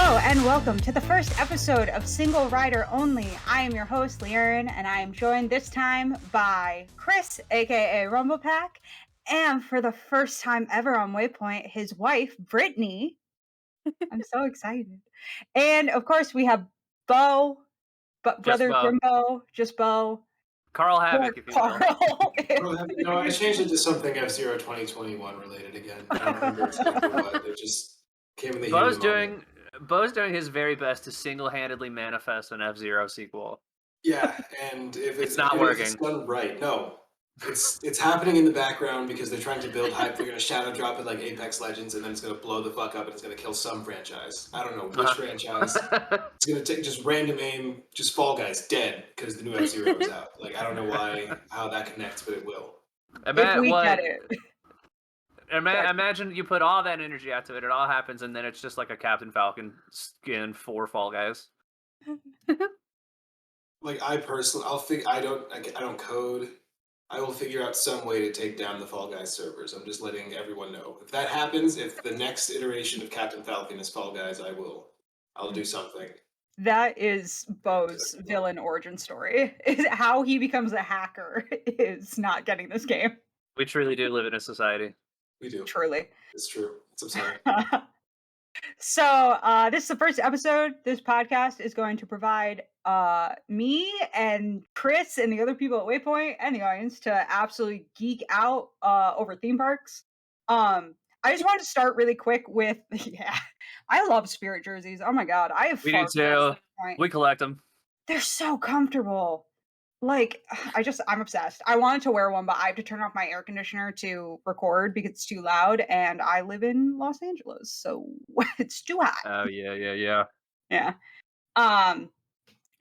Hello and welcome to the first episode of Single Rider Only. I am your host, LeighErin, and I am joined this time by Chris, aka Rumble Pack, and for the first time ever on Waypoint, his wife, Brittany. I'm so excited. And of course, we have Bo, but brother Bo. Jimbo, just Bo. Carl Havoc, if you will. No, I changed it to something F-Zero 2021 related again. I don't remember exactly what. It just came in the heat of the moment. Bo's doing his very best to single-handedly manifest an F-Zero sequel. Yeah, and if it's not working. If it's done right, no. It's happening in the background because they're trying to build hype. They're going to shadow drop it like Apex Legends, and then it's going to blow the fuck up, and it's going to kill some franchise. I don't know which franchise. It's going to take just random aim, just Fall Guys, dead, because the new F-Zero is out. Like, I don't know how that connects, but it will. If we get it. Imagine you put all that energy out to it, it all happens, and then it's just like a Captain Falcon skin for Fall Guys. Like, I personally, I don't code. I will figure out some way to take down the Fall Guys servers. I'm just letting everyone know. If that happens, if the next iteration of Captain Falcon is Fall Guys, I'll do something. That is Bo's villain origin story. Is how he becomes a hacker is not getting this game. We truly do live in a society. We do. Truly. It's true. It's absurd. So this is the first episode. This podcast is going to provide me and Chris and the other people at Waypoint and the audience to absolutely geek out over theme parks. I just wanted to start really quick with, I love Spirit jerseys. Oh my god, I have. We do too. We collect them. They're so comfortable. Like, I'm obsessed. I wanted to wear one, but I have to turn off my air conditioner to record because it's too loud, and I live in Los Angeles, so it's too hot. Oh, yeah.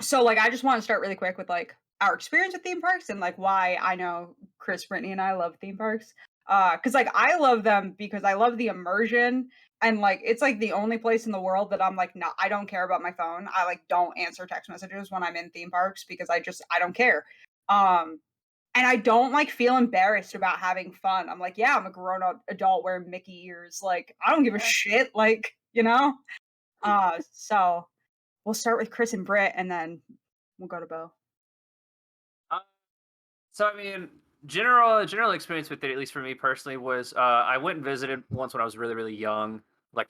So, like, I just want to start really quick with, like, our experience with theme parks and, like, why I know Chris, Brittany, and I love theme parks. Because, like, I love them because I love the immersion. And, like, it's, like, the only place in the world that I'm, like, I don't care about my phone. I, like, don't answer text messages when I'm in theme parks because I don't care. And I don't, like, feel embarrassed about having fun. I'm like, yeah, I'm a grown-up adult wearing Mickey ears. Like, I don't give a shit, like, you know? So we'll start with Chris and Britt, and then we'll go to Bo. So, I mean, general experience with it, at least for me personally, was I went and visited once when I was really, really young. Like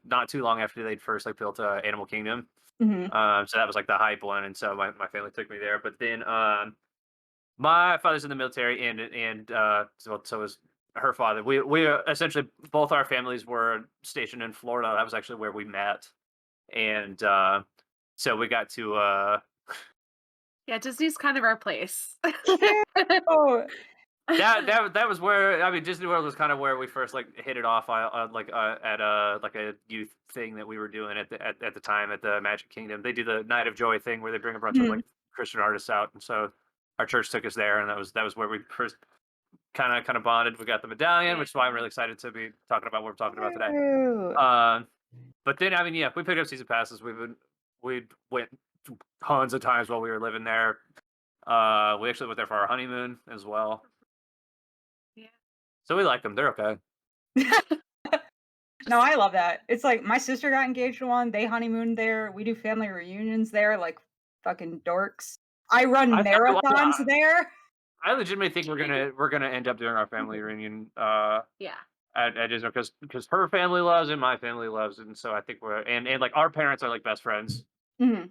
not too long after they'd first built Animal Kingdom. Mm-hmm. So that was like the hype one, and so my family took me there. But then my father's in the military, and so was her father. We essentially both our families were stationed in Florida. That was actually where we met, and so we got to. Yeah, Disney's kind of our place. Oh. That was where, I mean, Disney World was kind of where we first hit it off at a youth thing that we were doing at the time at the Magic Kingdom. They do the Night of Joy thing where they bring a bunch of Christian artists out, and so our church took us there, and that was where we first kind of bonded. We got the medallion, which is why I'm really excited to be talking about what we're talking about today. But then, I mean, yeah, we picked up season passes. We went tons of times while we were living there. We actually went there for our honeymoon as well. So we like them. They're okay. No, I love that. It's like my sister got engaged to one. They honeymooned there. We do family reunions there, like fucking dorks. I run marathons there. I legitimately think we're gonna end up doing our family reunion. At Disney because her family loves it, my family loves it, and so I think and like our parents are like best friends. Mm-hmm.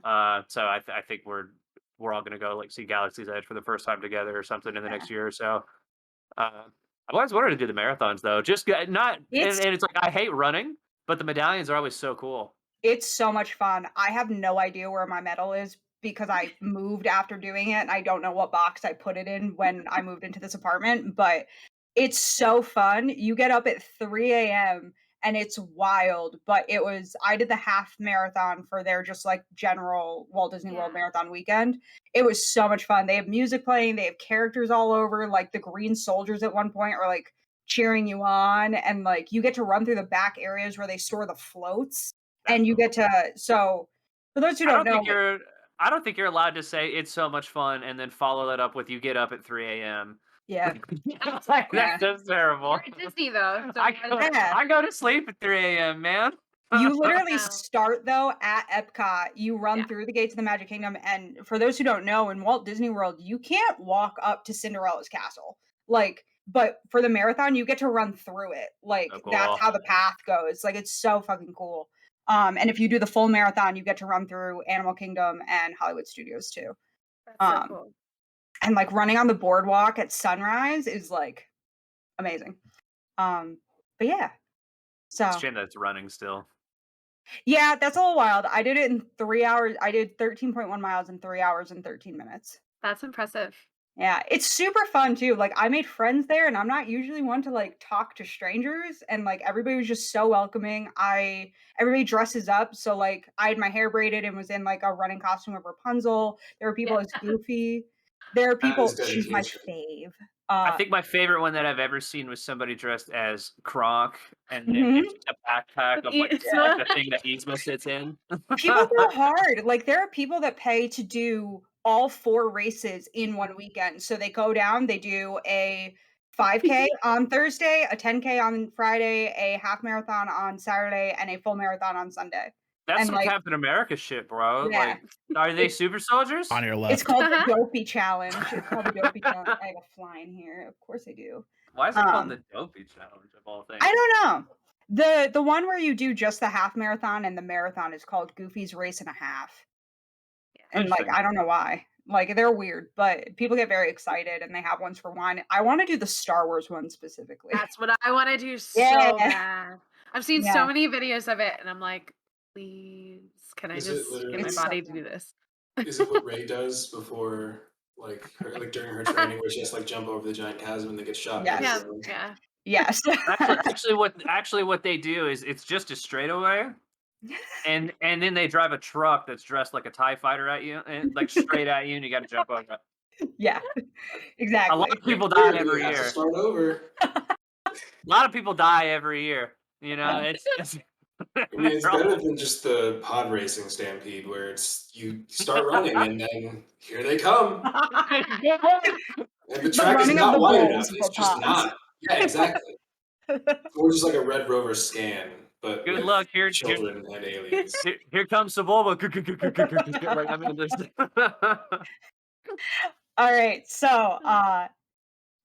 So I think we're all gonna go see Galaxy's Edge for the first time together or something in the next year or so. I've always wanted to do the marathons though. Just not, and it's like I hate running, but the medallions are always so cool. It's so much fun. I have no idea where my medal is because I moved after doing it, and I don't know what box I put it in when I moved into this apartment. But it's so fun. You get up at 3 a.m. and it's wild. But I did the half marathon for their just general Walt Disney World Marathon weekend. It was so much fun. They have music playing. They have characters all over. Like the green soldiers at one point are cheering you on, and you get to run through the back areas where they store the floats, and you get to. So for those who don't know, I don't think you're allowed to say it's so much fun and then follow that up with you get up at 3 a.m. Yeah. That's just terrible. You're at Disney though. So I go to sleep at 3 a.m., man. You literally Wow. start though at Epcot, you run Yeah. through the gates of the Magic Kingdom, and for those who don't know, in Walt Disney World, you can't walk up to Cinderella's castle. Like, but for the marathon, you get to run through it. Like, Oh, that's cool. how the path goes. Like, it's so fucking cool. And if you do the full marathon, you get to run through Animal Kingdom and Hollywood Studios too. That's so Um, cool. and like running on the boardwalk at sunrise is like amazing. But yeah. It's a So shame that it's running still. yeah, that's a little wild. I did it in 3 hours. I did 13.1 miles in 3 hours and 13 minutes. That's impressive. Yeah, it's super fun too. Like I made friends there and I'm not usually one to like talk to strangers and like everybody was just so welcoming. Everybody dresses up. So like I had my hair braided and was in like a running costume of Rapunzel. There were people Yeah. as Goofy. There are That is people, she's my dedication. fave. I think my favorite one that I've ever seen was somebody dressed as Kronk, and then Mhm. it's just a backpack of like Yzma. the thing that Yzma sits in. People go hard. Like there are people that pay to do all 4 races in one weekend. So they go down, they do a 5K on Thursday, a 10K on Friday, a half marathon on Saturday, and a full marathon on Sunday. That's And some like, Captain America shit, bro. yeah, Like, are they it's super soldiers? On your it's left. called the Uh-huh. Dopey Challenge. It's called the Dopey Challenge. I have a flying here. Of course I do. Why is it called Um, the Dopey Challenge of all things? I don't know. The one where you do just the half marathon and the marathon is called Goofy's Race and a Half. And like Interesting. I don't know why. Like they're weird, but people get very excited and they have ones for wine. I want to do the Star Wars one specifically. That's what I want to do Yeah. so bad. I've seen Yeah. so many videos of it, and I'm like, please, can I Is it just get my literally- body It's to so do this? Is it what Ray does before, like during her training, where she has to like jump over the giant chasm and they get shot? Yes. by Yeah, the drone? yeah. Yes. Actually, what they do is it's just a straightaway, and then they drive a truck that's dressed like a TIE fighter at you, and like straight at you, and you got to jump over it. Yeah. A Exactly. lot of people Clearly, die every you have to year. start over. A lot of people die every year. You know, it's I mean, it's better than just the pod racing stampede where it's you start running and then here they come. And the track is running of not the wide bulls enough. It's for just pods. not. Yeah, exactly. Or just like a Red Rover scan, but Good with luck. Here children and aliens. comes the Volvo. Like, I mean, All right. So,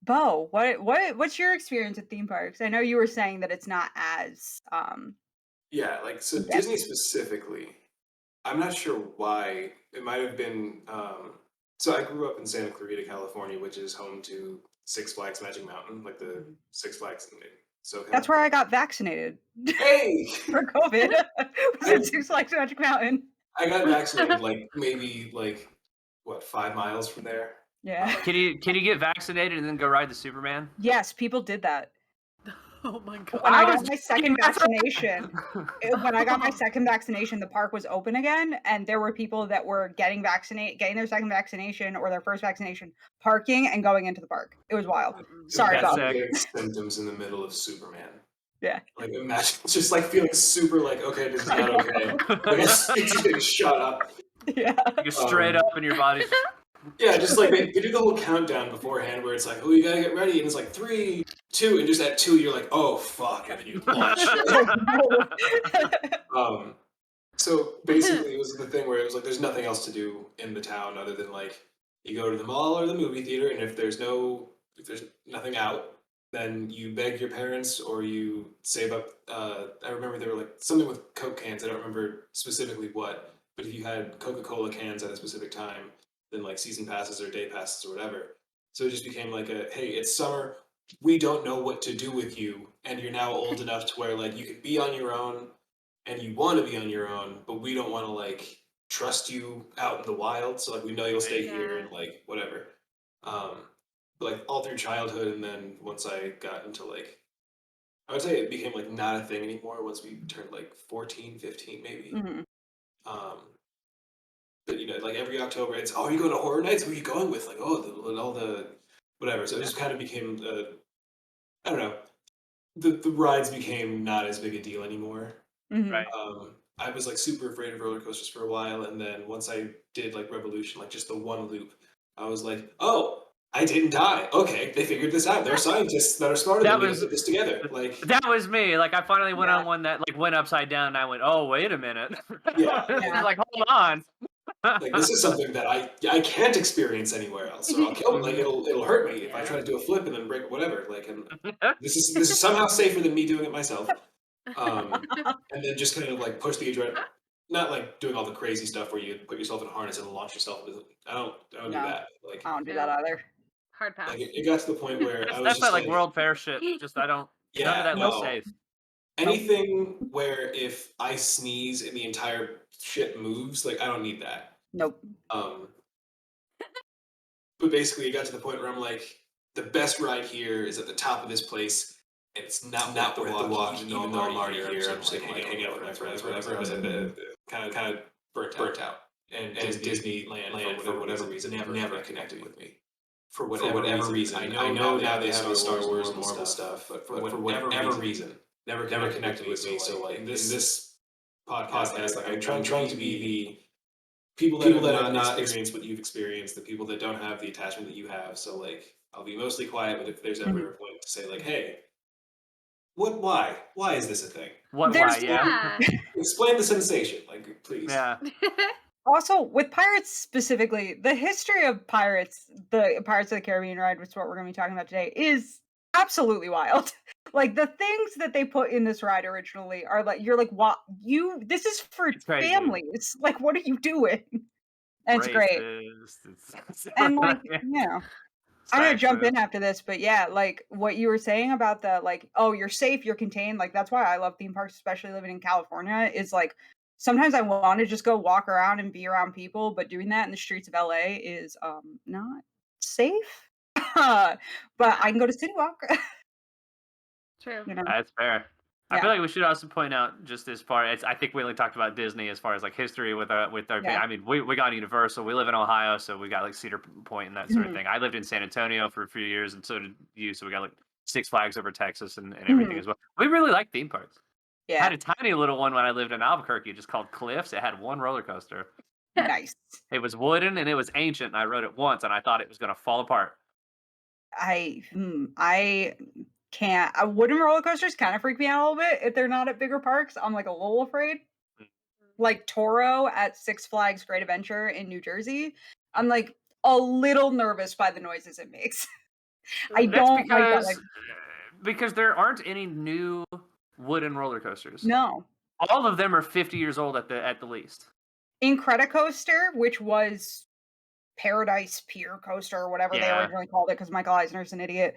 Bo, what's your experience with theme parks? I know you were saying that it's not as Yeah, like so in-depth. Disney specifically, I'm not sure why. It might have been so I grew up in Santa Clarita, California, which is home to Six Flags Magic Mountain, like the Six Flags in SoCal. That's where I got vaccinated Hey! for COVID. Was at Six Flags Magic Mountain. I got vaccinated like maybe like what 5 miles from there. Yeah. can you get vaccinated and then go ride the Superman? Yes, people did that. Oh my god. When I got was my second vaccination, the park was open again, and there were people that were getting their second vaccination or their first vaccination, parking and going into the park. It was wild. Sorry, That's Bob. sick. Getting symptoms in the middle of Superman. Yeah. Like imagine just like feeling super like okay, this is not okay. Like it's getting shot up. Yeah. You're straight up in your body. Yeah, just like they do the whole countdown beforehand where it's like, oh, you gotta get ready, and it's like 3, 2, and just at 2 you're like, oh fuck, and then you launch. So basically it was the thing where it was like there's nothing else to do in the town other than like you go to the mall or the movie theater, and if there's nothing out, then you beg your parents or you save up. I remember there were like something with Coke cans. I don't remember specifically what, but if you had Coca-Cola cans at a specific time, then like season passes or day passes or whatever. So it just became like a hey, it's summer. We don't know what to do with you, and you're now old enough to where like you can be on your own, and you want to be on your own, but we don't want to like trust you out in the wild. So like we know you'll stay here and like whatever. But like all through childhood, and then once I got into like, I would say it became like not a thing anymore once we turned like 14, 15 maybe. Mhm. But you know, like every October, it's oh, are you going to horror nights? Who are you going with? Like all the whatever. So it just kind of became I don't know. The rides became not as big a deal anymore. Mhm. Right. I was like super afraid of roller coasters for a while, and then once I did like Revolution, like just the one loop, I was like, oh, I didn't die. Okay, they figured this out. There are scientists that are smarter than me that put this together. Like that was me. Like I finally went on one that like went upside down, and I went, "Oh, wait a minute." Yeah, like hold on. Like this is something that I can't experience anywhere else, or I'll kill it. Like it'll hurt me if I try to do a flip and then break whatever. Like, and this is somehow safer than me doing it myself. And then just kind of like push the adrenaline. Not like doing all the crazy stuff where you put yourself in a harness and launch yourself. I don't do that. Like I don't do that either. Hard pass. Like it got to the point where I was that's just like World Fair shit. Just I don't. None of that looks safe. Anything where if I sneeze and the entire shit moves, like I don't need that. Nope. But basically, it got to the point where I'm like, the best ride here is at the top of this place, and it's not worth the walk, even though I'm already here. I'm just like hanging out with my friends, whatever. I was kind of burnt out. And Disneyland, for whatever reason, never connected with me. For whatever reason, I know now they have Star Wars and Marvel stuff, but for whatever reason, never connected with me. So like in this podcast, like I'm trying to be the people that have not experienced what you've experienced, the people that don't have the attachment that you have. So like I'll be mostly quiet, but if there's ever a point to say like, hey, why is this a thing? Why? Yeah. Explain the sensation, like please. Yeah. Also, with pirates specifically, the history of pirates, the Pirates of the Caribbean ride, which is what we're going to be talking about today, is absolutely wild. Like the things that they put in this ride originally are like, you're like, what? This is for families. Like, what are you doing? And it's great. And like, I'm gonna jump in after this, but yeah, like what you were saying about the like, oh, you're safe, you're contained. Like that's why I love theme parks, especially living in California. Is like sometimes I want to just go walk around and be around people, but doing that in the streets of LA is not safe. But I can go to City Walk. True. That's fair. I feel like we should also point out just as far as I think we only talked about Disney as far as like history with our I mean we got Universal. We live in Ohio, so we got like Cedar Point and that sort of thing. I lived in San Antonio for a few years, and so did you. So we got like Six Flags over Texas and everything as well. We really like theme parks. I had a tiny little one when I lived in Albuquerque, just called Cliffs. It had one roller coaster. Nice. It was wooden and it was ancient, and I rode it once, and I thought it was going to fall apart. I can't. Wooden roller coasters kind of freak me out a little bit if they're not at bigger parks. I'm like a little afraid. Like Toro at Six Flags Great Adventure in New Jersey, I'm like a little nervous by the noises it makes. I don't like that. Because there aren't any new wooden roller coasters. No, all of them are 50 years old at the least. Incredicoaster, which was Paradise Pier Coaster or whatever they originally called it, because Michael Eisner's an idiot.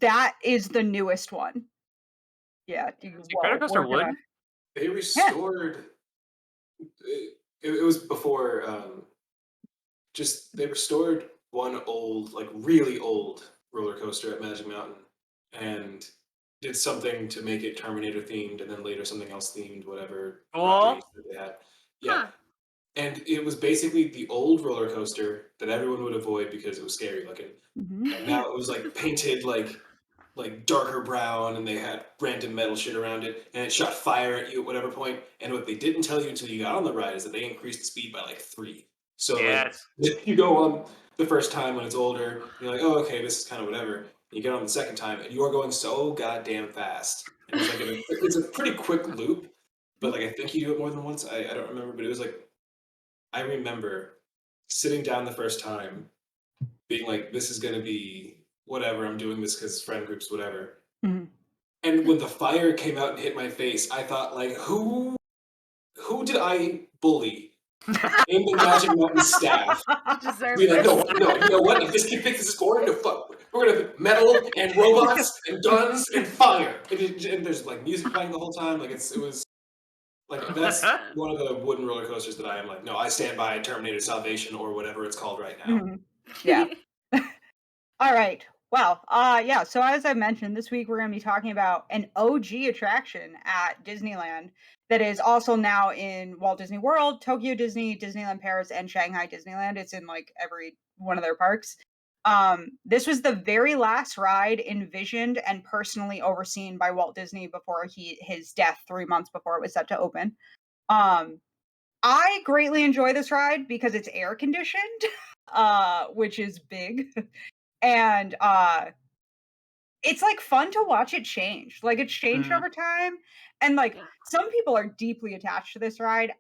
That is the newest one. Yeah. Incredicoaster wood? They restored. It was before. They restored one old, like really old roller coaster at Magic Mountain, and did something to make it Terminator themed, and then later something else themed, whatever. Oh. They had. Yeah. And it was basically the old roller coaster that everyone would avoid because it was scary looking. And now it was like painted like darker brown, and they had random metal shit around it, and it shot fire at you at whatever point. And what they didn't tell you until you got on the ride is that they increased the speed by like 3. So like, you go on the first time when it's older, you're like, oh, okay, this is kind of whatever. You get on the second time, and you are going so goddamn fast. And it's like it's a pretty quick loop, but like I think you do it more than once. I don't remember, but it was like, I remember sitting down the first time, being like, this is gonna be whatever, I'm doing this because friend groups, whatever. And when the fire came out and hit my face, I thought, like, who did I bully in the Magic Mountain staff? Be like, no, you know what? If this kid thinks this is boring, no, fuck. We're gonna have metal and robots and guns and fire. And there's like music playing the whole time. Like it was like, that's one of the wooden roller coasters that I am like, no, I stand by Terminator Salvation or whatever it's called right now. Yeah. All right. Well, yeah. So as I mentioned, this week we're going to be talking about an OG attraction at Disneyland that is also now in Walt Disney World, Tokyo Disney, Disneyland Paris, and Shanghai Disneyland. It's in like every one of their parks. This was the very last ride envisioned and personally overseen by Walt Disney before his death 3 months before it was set to open. I greatly enjoy this ride because it's air conditioned. which is big. And it's like fun to watch it change. Like it's changed Mhm. over time. And like Yeah. some people are deeply attached to this ride.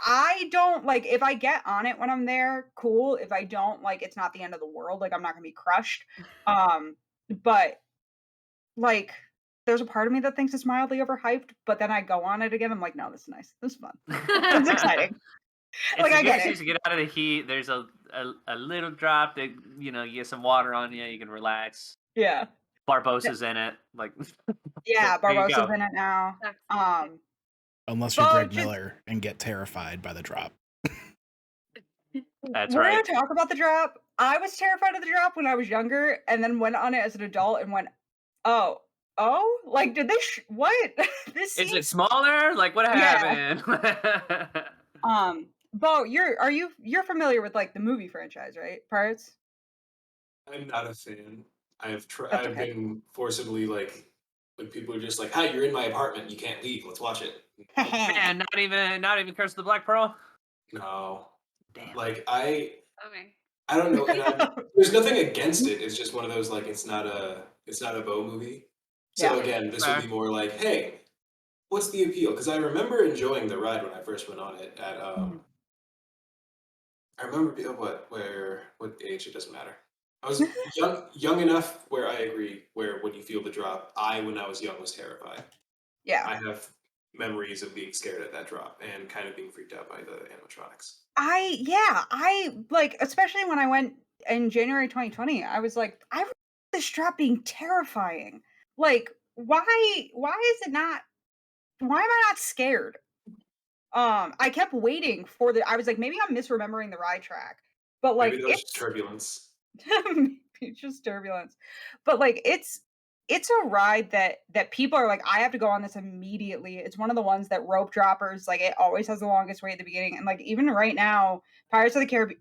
I don't like if I get on it when I'm there, cool. If I don't, like it's not the end of the world. Like I'm not gonna be crushed. But like there's a part of me that thinks it's mildly overhyped, but then I go on it again. I'm like, no, this is nice. This is fun. It's exciting. It's Like a I good get excuse it. to get out of the heat. There's a little drop that you get some water on you. You can relax. Yeah. Barbossa's in it. Like Yeah, there you Barbossa's go. in it now. Excellent. Unless you're Bo, Greg just Miller and get terrified by the drop. That's we're right. gonna talk about the drop. I was terrified of the drop when I was younger, and then went on it as an adult and went, oh, like did they? What? This Is it seems smaller? Like what yeah. happened? Bo, you're familiar with like the movie franchise, right? Pirates. I'm not a fan. That's I've okay. been forcibly like people are just like, "Hi, you're in my apartment. You can't leave. Let's watch it." Man, not even Curse of the Black Pearl. No, Damn. like Okay. I don't know, and there's nothing against it. It's just one of those like it's not a Bo movie. So Yeah. again, this would Fair. be more like, hey, what's the appeal? Because I remember enjoying the ride when I first went on it. At Mhm. I remember what age, it doesn't matter. I was young enough where I agree. Where when you feel the drop, when I was young was terrified. Yeah. I have memories of being scared at that drop and kind of being freaked out by the animatronics. I like, especially when I went in January 2020, I was like, I remember this drop being terrifying. Like, why is it not? Why am I not scared? I kept waiting for I was like, maybe I'm misremembering the ride track, but Maybe like that was just it's turbulence. maybe it's just turbulence, but like it's a ride that people are like, I have to go on this immediately. It's one of the ones that rope droppers, like it always has the longest wait at the beginning, and like even right now, Pirates of the Caribbean.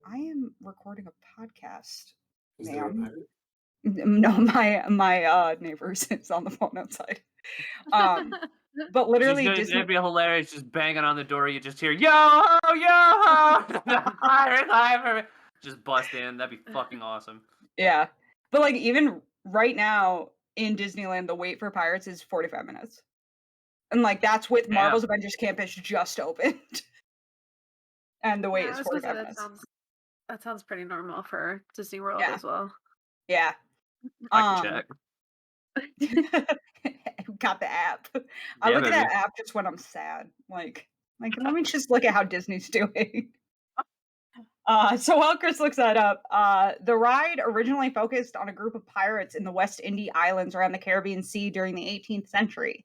I am recording a podcast, Is there a ma'am. pirate? No, my neighbors is on the phone outside. Um, but literally Disney. It'd be hilarious just banging on the door. You just hear yo ho yo ho. The Pirates Live. Just bust in. That'd be fucking awesome. Yeah. But like even right now in Disneyland, the wait for Pirates is 45 minutes. And like that's with Damn. Marvel's Avengers Campus just opened. And the wait Yeah, is I was gonna say 45 minutes. that sounds pretty normal for Disney World Yeah. as well. Yeah. I can check. Got the app. I Yeah, look at that baby. app just when I'm sad. Like let me just look at how Disney's doing. So while Chris looks that up, the ride originally focused on a group of pirates in the West Indies Islands around the Caribbean Sea during the 18th century.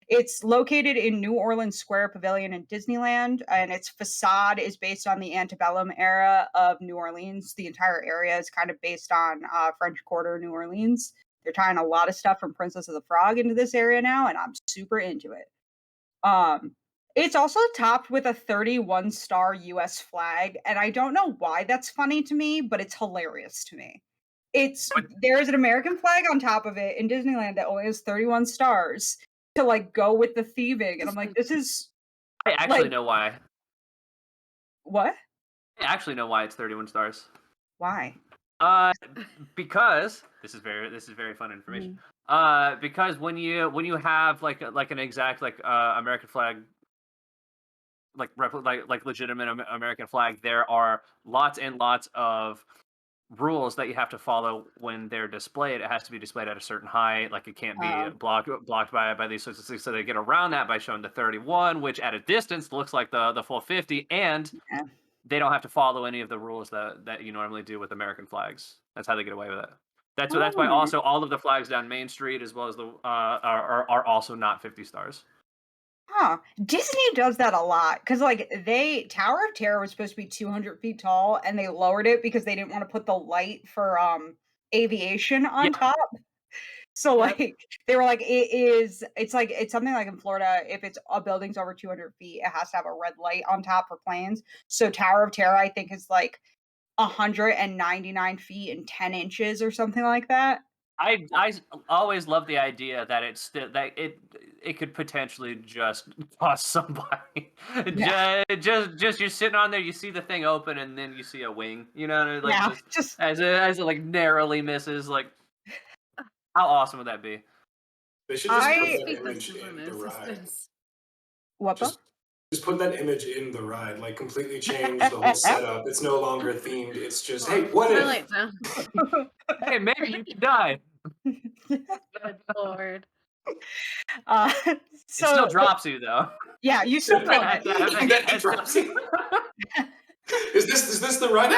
It's located in New Orleans Square Pavilion in Disneyland, and its facade is based on the antebellum era of New Orleans. The entire area is kind of based on French Quarter New Orleans. They're tying a lot of stuff from Princess of the Frog into this area now, and I'm super into it. It's also topped with a 31-star US flag, and I don't know why that's funny to me, but it's hilarious to me. There's an American flag on top of it in Disneyland that only has 31 stars to like go with the thieving, and I'm like, this is I actually like know why. what? I actually know why it's 31 stars. Why? Because this is very fun information. Because when you have like an exact like American flag, like legitimate American flag, there are lots and lots of rules that you have to follow when they're displayed. It has to be displayed at a certain height. Like it can't be blocked by these sorts of things. So they get around that by showing the 31, which at a distance looks like the full 50, and Yeah. they don't have to follow any of the rules that you normally do with American flags. That's how they get away with it. That's why also all of the flags down Main Street as well as the are also not 50 stars. Huh. Disney does that a lot because, like, Tower of Terror was supposed to be 200 feet tall, and they lowered it because they didn't want to put the light for aviation on top. So, Yep. like, they were like, it's something like in Florida, if it's a building's over 200 feet, it has to have a red light on top for planes. So, Tower of Terror, I think, is like 199 feet and 10 inches or something like that. I always love the idea that it's still that it could potentially just cost somebody. Yeah. Just you're sitting on there, you see the thing open, and then you see a wing. You know, like Yeah, just just as it like narrowly misses. Like, how awesome would that be? They should just put I that Speak with image in the suspense. ride. what? Just put that image in the ride. Like completely change the whole setup. It's no longer themed. It's just, hey, what if? Twilight Zone. Hey, maybe you could die. Good lord. It So still drops you though. yeah, you still feel it. That drops you. Is this the ride?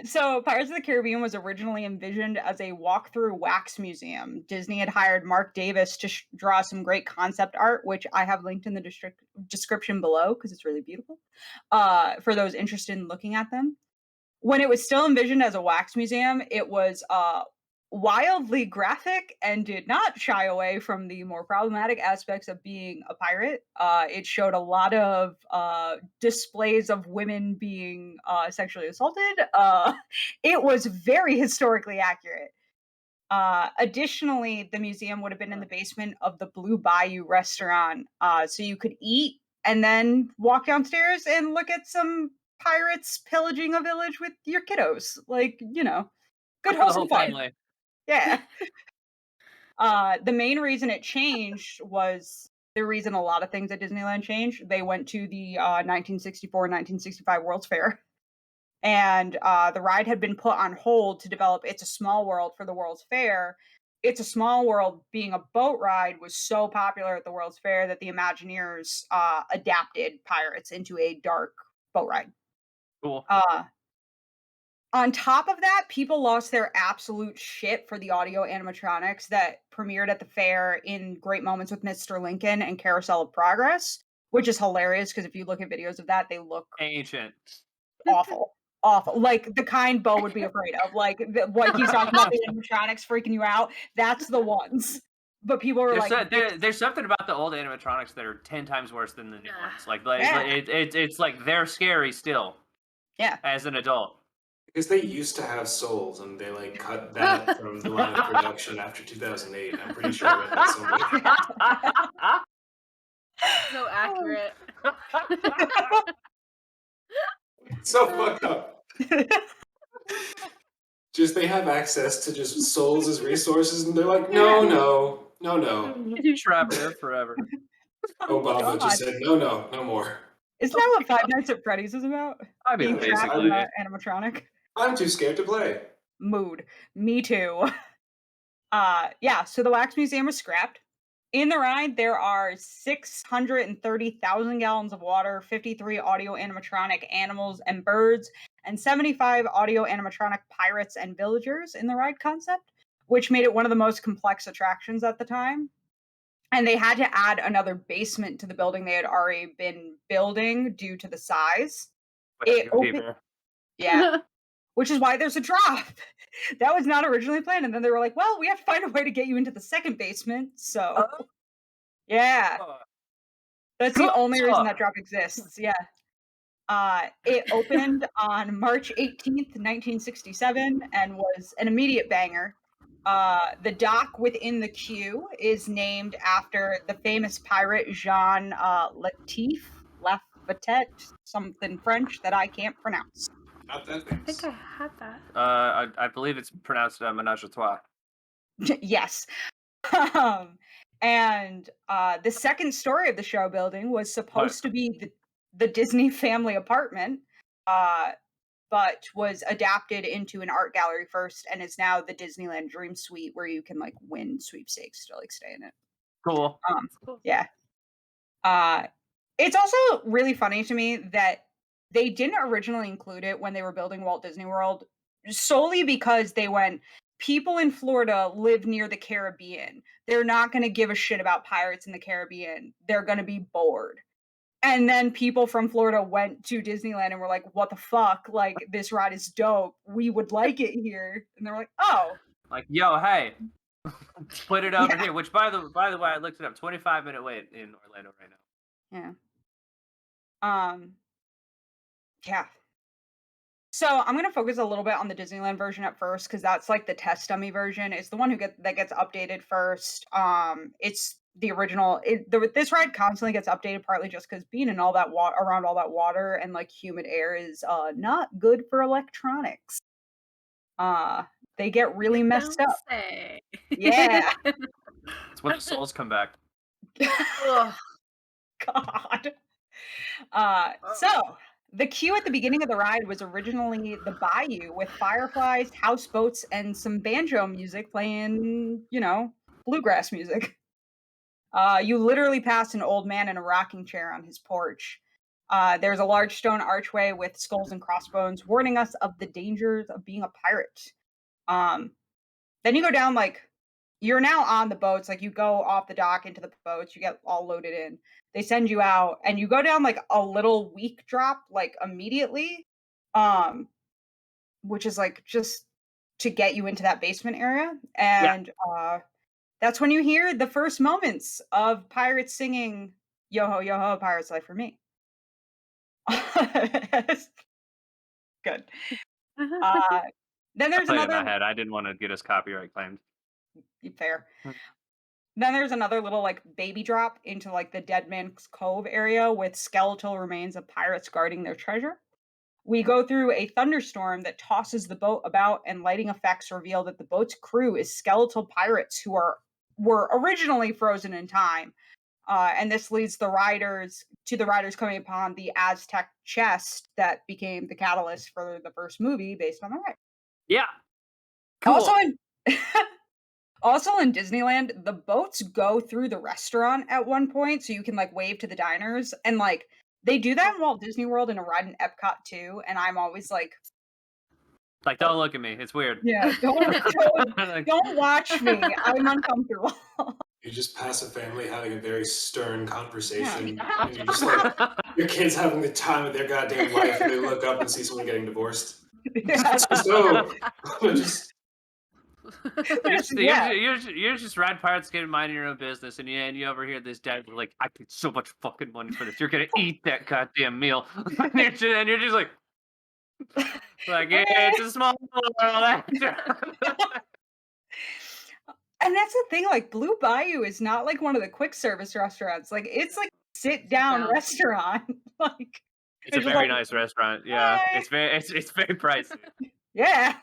So Pirates of the Caribbean was originally envisioned as a walk-through wax museum. Disney had hired Mark Davis to draw some great concept art, which I have linked in the description below because it's really beautiful. For those interested in looking at them. When it was still envisioned as a wax museum, it was wildly graphic and did not shy away from the more problematic aspects of being a pirate. It showed a lot of displays of women being sexually assaulted. It was very historically accurate. Additionally, the museum would have been in the basement of the Blue Bayou restaurant, so you could eat and then walk downstairs and look at some pirates pillaging a village with your kiddos. Like, you know, good For the wholesome whole fun. family. Yeah. The main reason it changed was the reason a lot of things at Disneyland changed. They went to the 1964-1965 World's Fair, and the ride had been put on hold to develop It's a Small World for the World's Fair. It's a Small World, being a boat ride, was so popular at the World's Fair that the Imagineers adapted Pirates into a dark boat ride. Cool. On top of that, people lost their absolute shit for the audio animatronics that premiered at the fair in Great Moments with Mr. Lincoln and Carousel of Progress, which is hilarious because if you look at videos of that, they look Ancient. awful. Awful. Like the kind Bo would be afraid of. Like what he's talking about, the animatronics freaking you out. That's the ones. But people were like, there's something about the old animatronics that are 10 times worse than the new ones. Like Yeah. it's like they're scary still yeah. as an adult. Because they used to have souls, and they like cut that from the line of production after 2008. I'm pretty sure I read that somewhere. So accurate. So fucked up. Just they have access to just souls as resources, and they're like, no. Trap there forever. Obama just said, no more. Isn't that what Five Nights at Freddy's is about? I mean, Being trapped basically. in an animatronic. I'm too scared to play. Mood. Me too. Yeah, so the Wax Museum was scrapped. In the ride, there are 630,000 gallons of water, 53 audio animatronic animals and birds, and 75 audio animatronic pirates and villagers in the ride concept, which made it one of the most complex attractions at the time. And they had to add another basement to the building they had already been building due to the size. Yeah. Which is why there's a drop. That was not originally planned. And then they were like, well, we have to find a way to get you into the second basement. So, yeah. That's the only reason that drop exists. Yeah. It opened on March 18th, 1967, and was an immediate banger. The dock within the queue is named after the famous pirate Jean Lafayette, something French that I can't pronounce. Not that I think I had that. I believe it's pronounced menage a trois. Yes. And the second story of the show building was supposed to be the Disney family apartment, but was adapted into an art gallery first and is now the Disneyland Dream Suite where you can like win sweepstakes to like stay in it. Cool. Cool. Yeah. It's also really funny to me that they didn't originally include it when they were building Walt Disney World solely because they went, people in Florida live near the Caribbean. They're not going to give a shit about pirates in the Caribbean. They're going to be bored. And then people from Florida went to Disneyland and were like, what the fuck? Like, this ride is dope. We would like it here. And they're like, oh. Like, yo, hey, put it over here. Which, by the way, I looked it up. 25-minute wait in Orlando right now. Yeah. Yeah. So I'm gonna focus a little bit on the Disneyland version at first because that's like the test dummy version. It's the one that gets updated first. It's the original. This ride constantly gets updated partly just because being in all that around all that water and like humid air is not good for electronics. They get really messed Don't up. say. Yeah. It's when the souls come back. Ugh. God. So the queue at the beginning of the ride was originally the Bayou with fireflies, houseboats, and some banjo music playing, bluegrass music. You literally pass an old man in a rocking chair on his porch. There's a large stone archway with skulls and crossbones warning us of the dangers of being a pirate. Then you go down, you're now on the boats. Like, you go off the dock into the boats, you get all loaded in. They send you out, and you go down, a little weak drop, immediately, which is, just to get you into that basement area. And, that's when you hear the first moments of pirates singing, "Yo ho, pirate's life for me." Good. Then there's Play it in another my head. I didn't want to get us copyright claimed. fair. Then there's another little baby drop into the Dead Man's Cove area with skeletal remains of pirates guarding their treasure. We go through a thunderstorm that tosses the boat about, and lighting effects reveal that the boat's crew is skeletal pirates who were originally frozen in time. And this leads the riders coming upon the Aztec chest that became the catalyst for the first movie based on the ride. Yeah. Cool. Also in Disneyland, the boats go through the restaurant at one point, so you can wave to the diners, and they do that in Walt Disney World in a ride in Epcot too, and I'm always don't look at me. It's weird. Yeah, don't watch me. I'm uncomfortable. You just pass a family having a very stern conversation, Yeah. and you're just your kid's having the time of their goddamn life, and they look up and see someone getting divorced. Yeah. So, You're just ride pirates getting minding your own business, and you overhear this dad like, "I paid so much fucking money for this. You're gonna eat that goddamn meal," and you're just like, yeah, it's a small world. And that's the thing, Blue Bayou is not one of the quick service restaurants. It's sit down restaurant. It's a very nice restaurant. Yeah, it's very pricey. Yeah.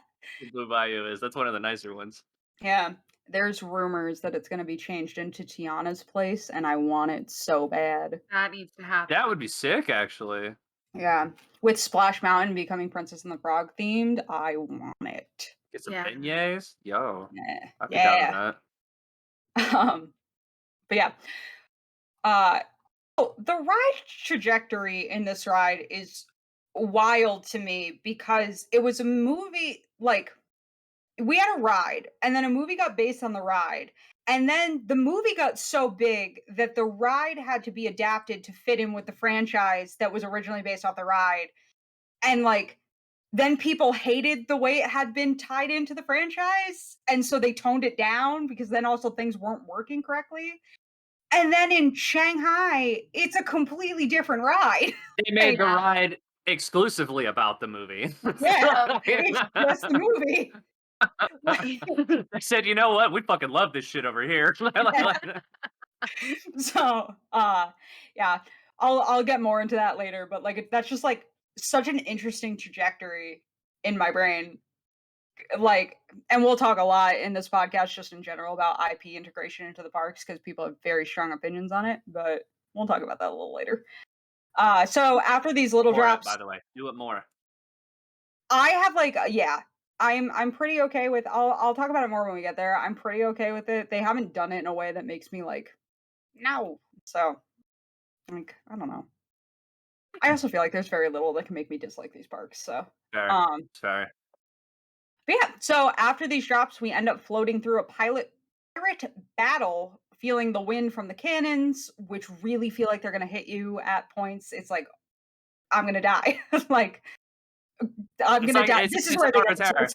Blue Bayou is. That's one of the nicer ones. Yeah. There's rumors that it's going to be changed into Tiana's place, and I want it so bad. That needs to happen. That would be sick, actually. Yeah. With Splash Mountain becoming Princess and the Frog themed, I want it. Get some beignets? Yo. Yeah. I'd be down with that. But yeah. The ride trajectory in this ride is wild to me because it was a movie, we had a ride, and then a movie got based on the ride, and then the movie got so big that the ride had to be adapted to fit in with the franchise that was originally based off the ride. And then people hated the way it had been tied into the franchise, and so they toned it down because then also things weren't working correctly. And then in Shanghai, it's a completely different ride. They made the ride exclusively about the movie. Yeah, it's just the movie. They said, you know what? We fucking love this shit over here. So, yeah, I'll get more into that later. But that's just such an interesting trajectory in my brain. And we'll talk a lot in this podcast just in general about IP integration into the parks because people have very strong opinions on it. But we'll talk about that a little later. So after these little drops, by the way, do it more. I have I'm pretty okay with. I'll talk about it more when we get there. I'm pretty okay with it. They haven't done it in a way that makes me no. So, I don't know. I also feel like there's very little that can make me dislike these parks. So, Sorry. But yeah. So after these drops, we end up floating through a pirate battle, feeling the wind from the cannons, which really feel like they're gonna hit you at points. It's I'm gonna die. I'm gonna die. This is where they get terror.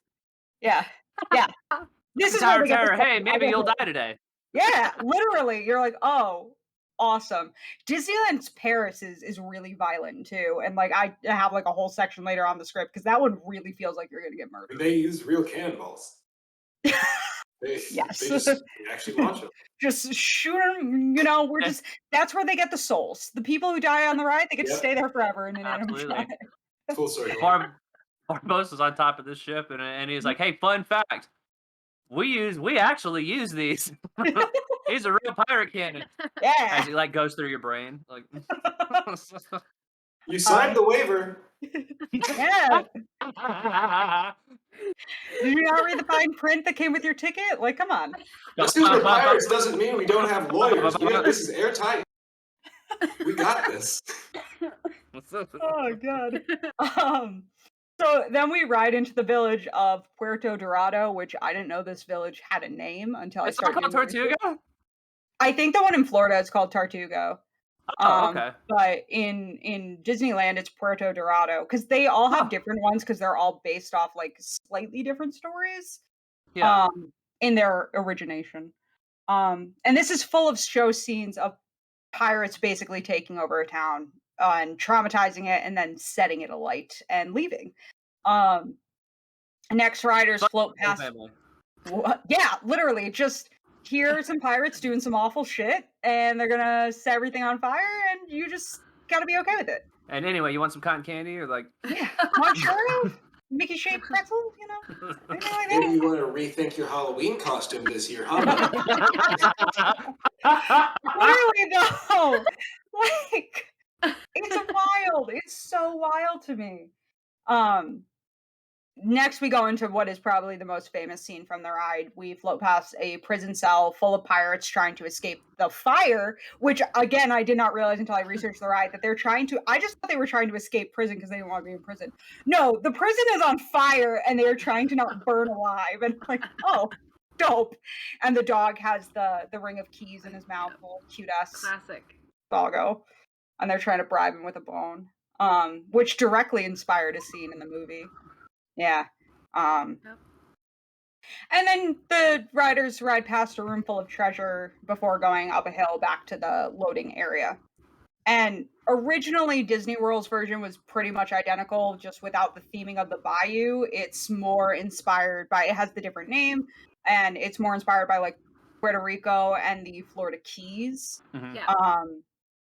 Yeah. This is where they get terror. Hey, maybe you'll die today. Yeah, literally. You're oh, awesome. Disneyland's Paris is really violent too, and like I have like a whole section later on the script because that one really feels like you're gonna get murdered. They use real cannonballs. They Yes. they actually launch them. Just shoot them. That's where they get the souls. The people who die on the ride, they get to Yep. stay there forever in an Absolutely. animatronic. Full circle. Barbosa's was on top of this ship, and he's like, "Hey, fun fact: we actually use these. He's a real pirate cannon." As Yeah. he like goes through your brain, like. You signed the waiver. Yeah. Did you not read the fine print that came with your ticket? Like, come on. Just because we're pirates doesn't mean we don't have lawyers. This is airtight. We got this. Oh god. So then we ride into the village of Puerto Dorado, which I didn't know this village had a name until It's I not started. called doing research. Tortuga. I think the one in Florida is called Tortuga. Oh, okay. But in Disneyland, it's Puerto Dorado because they all have different ones because they're all based off like slightly different stories. Yeah. In their origination. And this is full of show scenes of pirates basically taking over a town and traumatizing it and then setting it alight and leaving. Next riders float past. Yeah, literally just here are some pirates doing some awful shit and they're gonna set everything on fire and you just gotta be okay with it. And anyway, you want some cotton candy or like? Yeah, Sparrow, Mickey shaped pretzel, anything like Maybe that. you want to rethink your Halloween costume this year, huh? Literally though, like it's wild. It's so wild to me. Next, we go into what is probably the most famous scene from the ride. We float past a prison cell full of pirates trying to escape the fire, which, again, I did not realize until I researched the ride that they're trying to... I just thought they were trying to escape prison because they didn't want to be in prison. No, the prison is on fire, and they are trying to not burn alive. And like, oh, dope. And the dog has the ring of keys in his mouth, little cute-ass Classic. doggo. And they're trying to bribe him with a bone, which directly inspired a scene in the movie. Yeah. And then the riders ride past a room full of treasure before going up a hill back to the loading area. And originally Disney World's version was pretty much identical, just without the theming of the Bayou. It's more inspired by, it has the different name, and it's more inspired by like Puerto Rico and the Florida Keys. Mhm.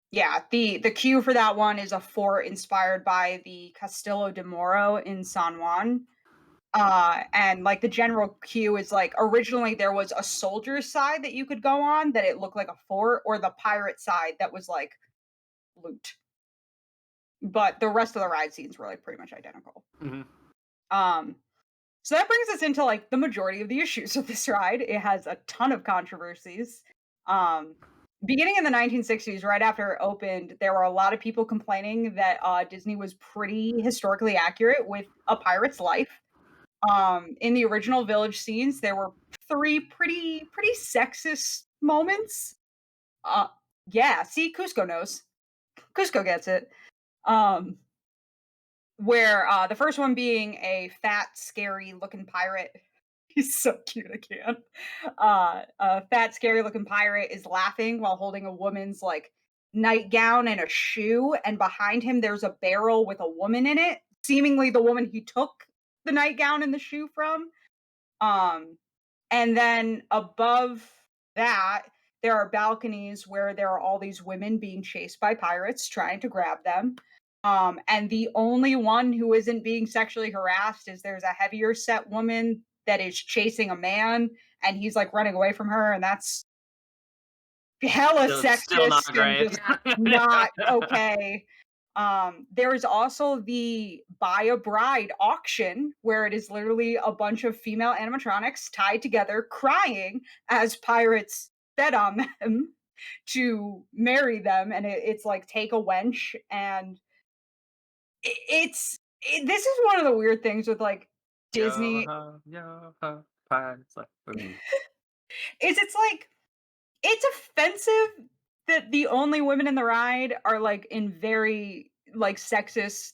Yeah. The cue for that one is a fort inspired by the Castillo de Moro in San Juan. And like the general cue is like originally there was a soldier's side that you could go on that it looked like a fort, or the pirate side that was like loot. But the rest of the ride scenes were like pretty much identical. Mhm. So that brings us into like the majority of the issues of this ride. It has a ton of controversies. Beginning in the 1960s, right after it opened, there were a lot of people complaining that Disney was pretty historically accurate with a pirate's life. In the original village scenes, there were 3 pretty sexist moments. Yeah, see, Cusco knows. Cusco gets it. Where the first one being a fat, scary-looking pirate. He's so cute, I can't. A fat, scary-looking pirate is laughing while holding a woman's, like, nightgown and a shoe, and behind him there's a barrel with a woman in it, seemingly the woman he took the nightgown and the shoe from. And then above that, there are balconies where there are all these women being chased by pirates trying to grab them. And the only one who isn't being sexually harassed is there's a heavier set woman that is chasing a man, and he's like running away from her, and that's hella sexist Still not great. and just not okay. There is also the Buy a Bride auction, where it is literally a bunch of female animatronics tied together crying as pirates bet on them to marry them, and it's like take a wench. And this is one of the weird things with like Disney. Pirates like It's like it's offensive that the only women in the ride are like in very like sexist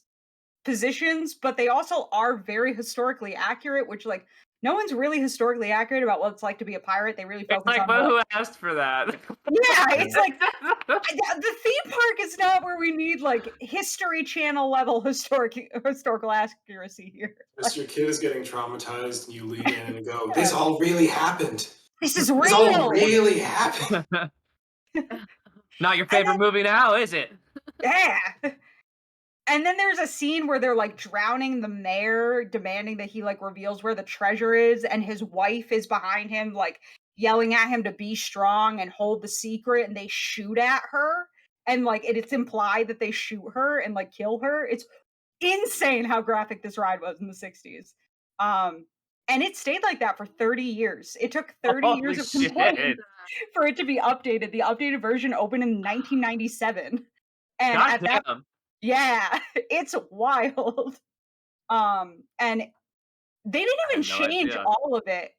positions, but they also are very historically accurate, which like no one's really historically accurate about what it's like to be a pirate. They really It's focus like, on but who asked for that? Yeah, it's like the theme park is not where we need like History Channel level historical accuracy here. As your kid is getting traumatized, and you lean in and go, Yeah. "This all really happened. This is This all real. really happened." Not your favorite movie now, is it? Yeah. And then there's a scene where they're like drowning the mayor, demanding that he like reveals where the treasure is, and his wife is behind him, like yelling at him to be strong and hold the secret, and they shoot at her. And like it's implied that they shoot her and like kill her. It's insane how graphic this ride was in the 60s. And it stayed like that for 30 years. It took 30 Holy years of shit. complaints for it to be updated. The updated version opened in 1997. And God at that damn. yeah, it's wild. And they didn't I even had no change idea. all of it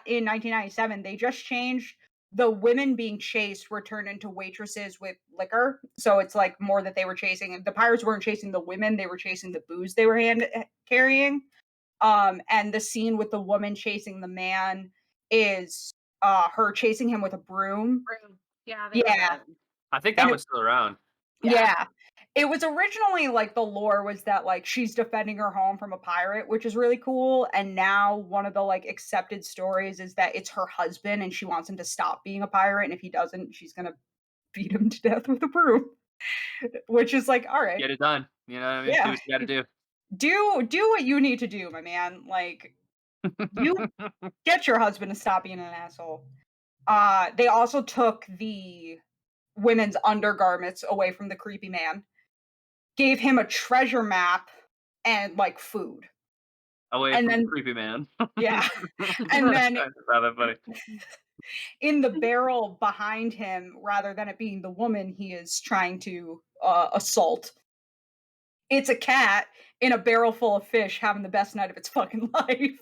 in 1997. They just changed the women being chased were turned into waitresses with liquor. So it's like more that they were chasing. The pirates weren't chasing the women; they were chasing the booze they were carrying. And the scene with the woman chasing the man is her chasing him with a broom. Yeah, Yeah, I think and that one's still around. yeah. It was originally like the lore was that like she's defending her home from a pirate, which is really cool. And now one of the like accepted stories is that it's her husband and she wants him to stop being a pirate. And if he doesn't, she's gonna beat him to death with a broom. Which is like, all right. Get it done. You know what I mean? Do Yeah. what you gotta do. Do what you need to do, my man. Like you get your husband to stop being an asshole. They also took the women's undergarments away from the creepy man. Gave him a treasure map and like food. Away And from the then creepy man. yeah. And then I found that funny. in the barrel behind him, rather than it being the woman he is trying to assault, it's a cat in a barrel full of fish having the best night of its fucking life.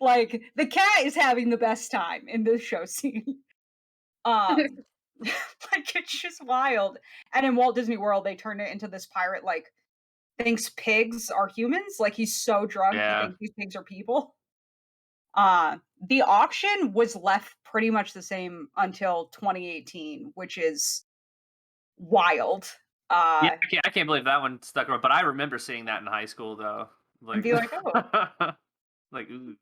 Like the cat is having the best time in this show scene. Like it's just wild. And in Walt Disney World, they turned it into this pirate like thinks pigs are humans. Like he's so drunk he Yeah. thinks these pigs are people. The auction was left pretty much the same until 2018, which is wild. Yeah, I can't believe that one stuck around. But I remember seeing that in high school, though. And be like, oh. Like, ooh.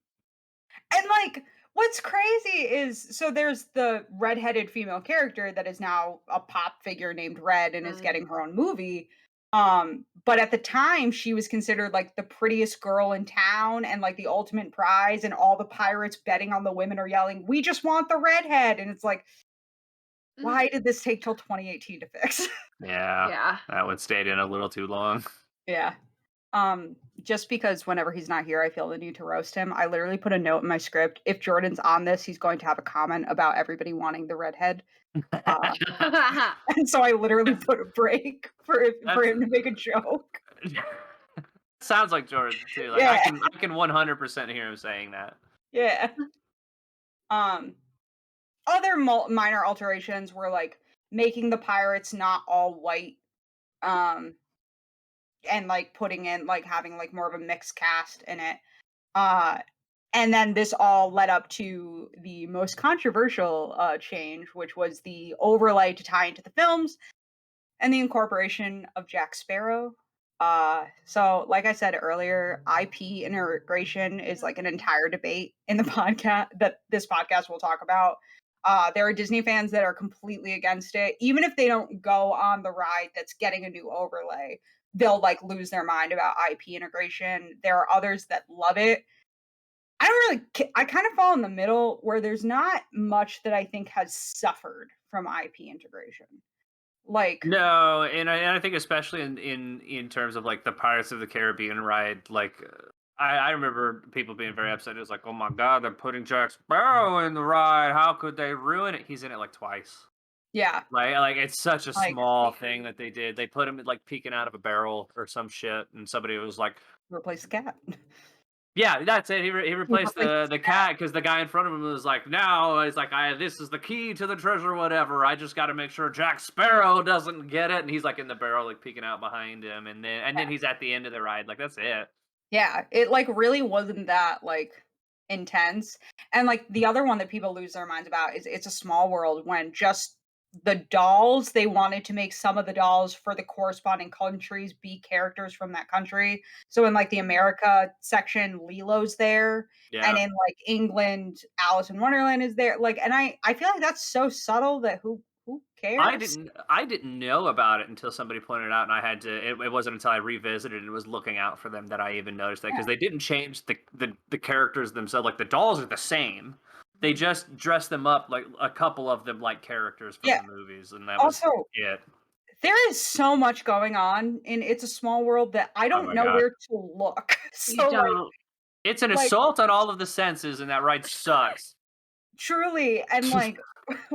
And like, what's crazy is so there's the redheaded female character that is now a pop figure named Red and is getting her own movie. But at the time she was considered like the prettiest girl in town and like the ultimate prize, and all the pirates betting on the women are yelling, "We just want the redhead." And it's like, why did this take till 2018 to fix? Yeah. That one stayed in a little too long. Yeah. Just because whenever he's not here, I feel the need to roast him. I literally put a note in my script. If Jordan's on this, he's going to have a comment about everybody wanting the redhead. And so I literally put a break for him to make a joke. Sounds like Jordan too. Like Yeah. I can 100% hear him saying that. Yeah. Other minor alterations were like making the pirates not all white. And like putting in like having like more of a mixed cast in it. And then this all led up to the most controversial change, which was the overlay to tie into the films and the incorporation of Jack Sparrow. So like I said earlier, IP integration is like an entire debate in the podcast that this podcast will talk about. There are Disney fans that are completely against it. Even if they don't go on the ride that's getting a new overlay, they'll like lose their mind about IP integration. There are others that love it. I kind of fall in the middle where there's not much that I think has suffered from IP integration. Like no, and I think especially in terms of like the Pirates of the Caribbean ride, like I remember people being very upset. It was like, oh my god, they're putting Jack Sparrow in the ride. How could they ruin it? He's in it like twice. Yeah, like it's such a small thing that they did. They put him like peeking out of a barrel or some shit, and somebody was like, replace the cat. yeah, that's it. He replaced the cat because the guy in front of him was like, now it's like, this is the key to the treasure, whatever. I just got to make sure Jack Sparrow doesn't get it, and he's like in the barrel, like peeking out behind him, and then he's at the end of the ride, like that's it. Yeah, it like really wasn't that like intense. And like the other one that people lose their minds about is It's a Small World, when just the dolls, they wanted to make some of the dolls for the corresponding countries be characters from that country. So in like the America section, Lilo's there, and Yeah. in like England, Alice in Wonderland is there. Like, and I feel like that's so subtle that who cares? I didn't know about it until somebody pointed it out, and I had to. It wasn't until I revisited and was looking out for them that I even noticed that, because Yeah. they didn't change the characters themselves. Like the dolls are the same. They just dress them up like a couple of them like characters from Yeah. the movies, and that was Also, it. there is so much going on in It's a Small World that I Oh don't my know god, where to look. You So like don't. it's an like assault on all of the senses, and that ride sucks. truly, and like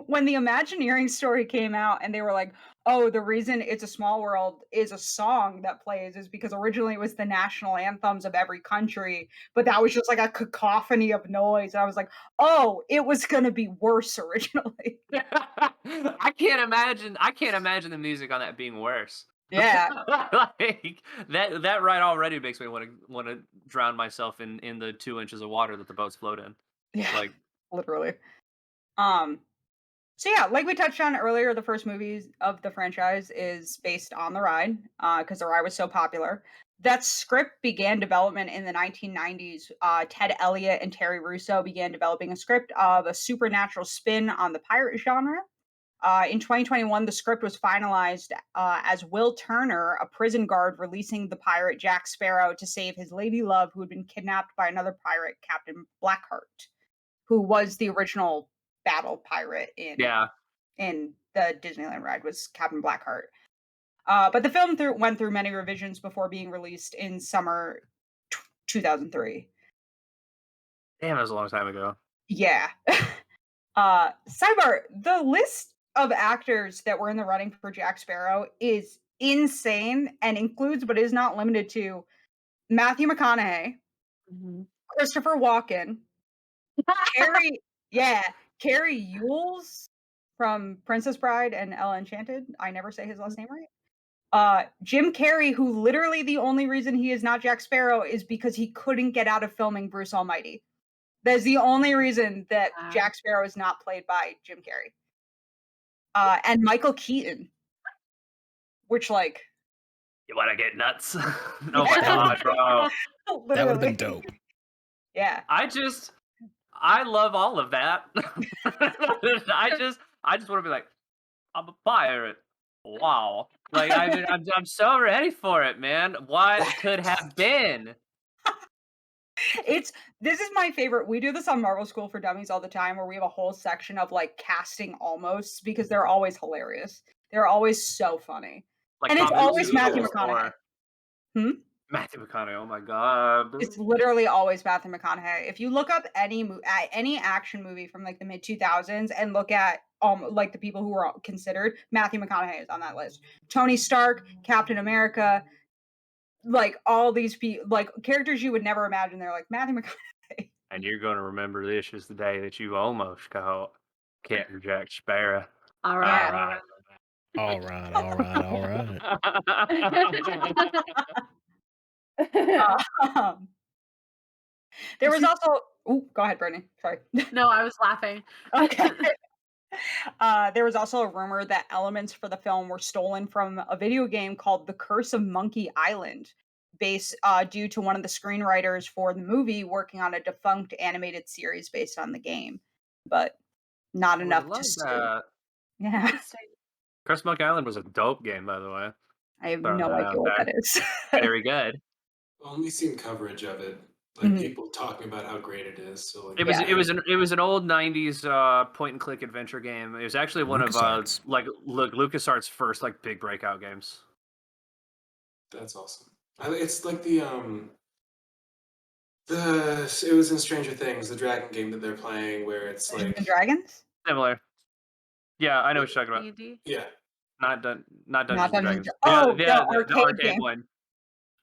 when the Imagineering story came out and they were like, "Oh, the reason It's a Small World is a song that plays is because originally it was the national anthems of every country, but that was just like a cacophony of noise." And I was like, "Oh, it was gonna be worse originally." I can't imagine. I can't imagine the music on that being worse. Yeah. Like that ride already makes me want to drown myself in the 2 inches of water that the boats float in. Yeah, Like, literally. Um, so yeah, like we touched on earlier, the first movies of the franchise is based on the ride, because the ride was so popular. That script began development in the 1990s. Ted Elliott and Terry Russo began developing a script of a supernatural spin on the pirate genre. In 2021, the script was finalized as Will Turner, a prison guard, releasing the pirate Jack Sparrow to save his lady love, who had been kidnapped by another pirate, Captain Blackheart, who was the original battle pirate yeah, in the Disneyland ride, was Captain Blackheart. But the film went through many revisions before being released in summer 2003. damn, that was a long time ago. Yeah. Sidebar: the list of actors that were in the running for Jack Sparrow is insane and includes, but is not limited to, Matthew McConaughey, Mhm. Christopher Walken, Carrie, yeah, Carrie Yules from Princess Bride and Ella Enchanted. I never say his last name right. Jim Carrey, who literally the only reason he is not Jack Sparrow is because he couldn't get out of filming Bruce Almighty. That's the only reason that Wow. Jack Sparrow is not played by Jim Carrey. And Michael Keaton, which like You want to get nuts? Oh my yeah, god, bro! That would have been literally, dope. yeah. I love all of that. I just want to be like, I'm a pirate. Wow. Like I'm so ready for it, man. What could have been? This is my favorite. We do this on Marvel School for Dummies all the time, where we have a whole section of like casting almosts, because they're always hilarious. They're always so funny, Like and it's comic always Matthew books McConaughey. or Matthew McConaughey. Oh my god. It's literally always Matthew McConaughey. If you look up any action movie from like the mid 2000s and look at like the people who were considered, Matthew McConaughey is on that list. Tony Stark, Captain America, like all these people, like characters you would never imagine. They're like Matthew McConaughey. And you're gonna remember this is the day that you almost caught Captain Jack Sparrow. All All right. right. All right, all right, all right. Um, there was also. Oh, go ahead, Brittany. Sorry. No, I was laughing. Okay. There was also a rumor that elements for the film were stolen from a video game called The Curse of Monkey Island, due to one of the screenwriters for the movie working on a defunct animated series based on the game, but not I enough love to sue. that. Yeah, Curse Monkey Island was a dope game, by the way. I have Throwing no that idea out what there. that is. Very good. Only seen coverage of it, like Mhm. people talking about how great it is. So like, It was Yeah. it was an old '90s point and click adventure game. It was actually one of LucasArts. like LucasArts' first like big breakout games. That's awesome. It's like the it was in Stranger Things, the dragon game that they're playing, where it's Dungeons and like Dragons? Similar. Yeah, I know what you're talking about. D&D? yeah, Not Not Dungeons and Dungeons. Dragons. Oh, The the arcade arcade game. one.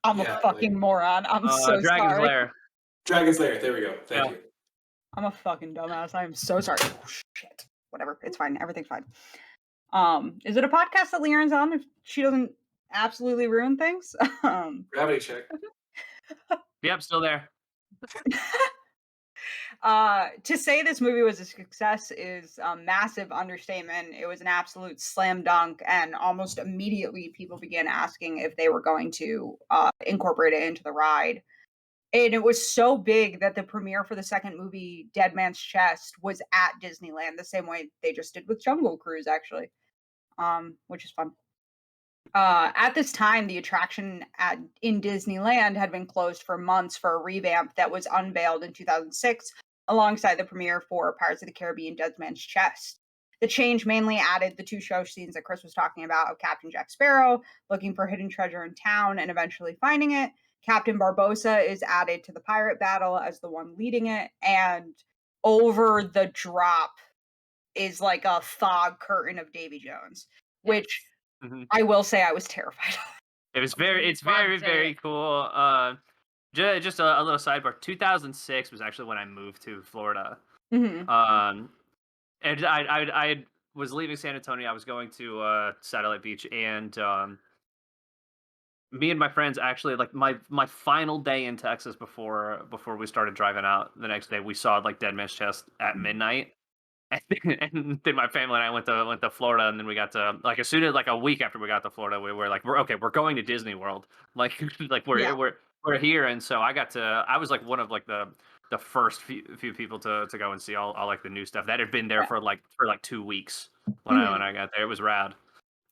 I'm Yeah, a fucking like- moron. I'm so Dragon's sorry. Lair. Dragon's Lair. There we go. Thank Yeah. you. I'm a fucking dumbass. I am so sorry. Oh, shit. Whatever. It's fine. Everything's fine. Is it a podcast that LeighErin's on if she doesn't absolutely ruin things? Gravity check. Yep, still there. To say this movie was a success is a massive understatement. It was an absolute slam dunk, and almost immediately people began asking if they were going to incorporate it into the ride. And it was so big that the premiere for the second movie, Dead Man's Chest, was at Disneyland, the same way they just did with Jungle Cruise, actually, which is fun. At this time, the attraction in Disneyland had been closed for months for a revamp that was unveiled in 2006 alongside the premiere for Pirates of the Caribbean Dead Man's Chest. The change mainly added the two show scenes that Chris was talking about of Captain Jack Sparrow looking for hidden treasure in town and eventually finding it. Captain Barbossa is added to the pirate battle as the one leading it, and over the drop is like a fog curtain of Davy Jones, which I will say I was terrified of. It's very cool. Just a little sidebar. 2006 was actually when I moved to Florida. Mm-hmm. And I was leaving San Antonio. I was going to Satellite Beach, and me and my friends actually, like, my final day in Texas before we started driving out the next day, we saw like Dead Man's Chest at midnight. And then my family and I went to Florida, and then we got to, like, as soon as, like, a week after we got to Florida, we were like, we're going to Disney World, like we're here. And so I was like one of like the first few people to go and see all like the new stuff that had been there for like 2 weeks when I got there. It was rad.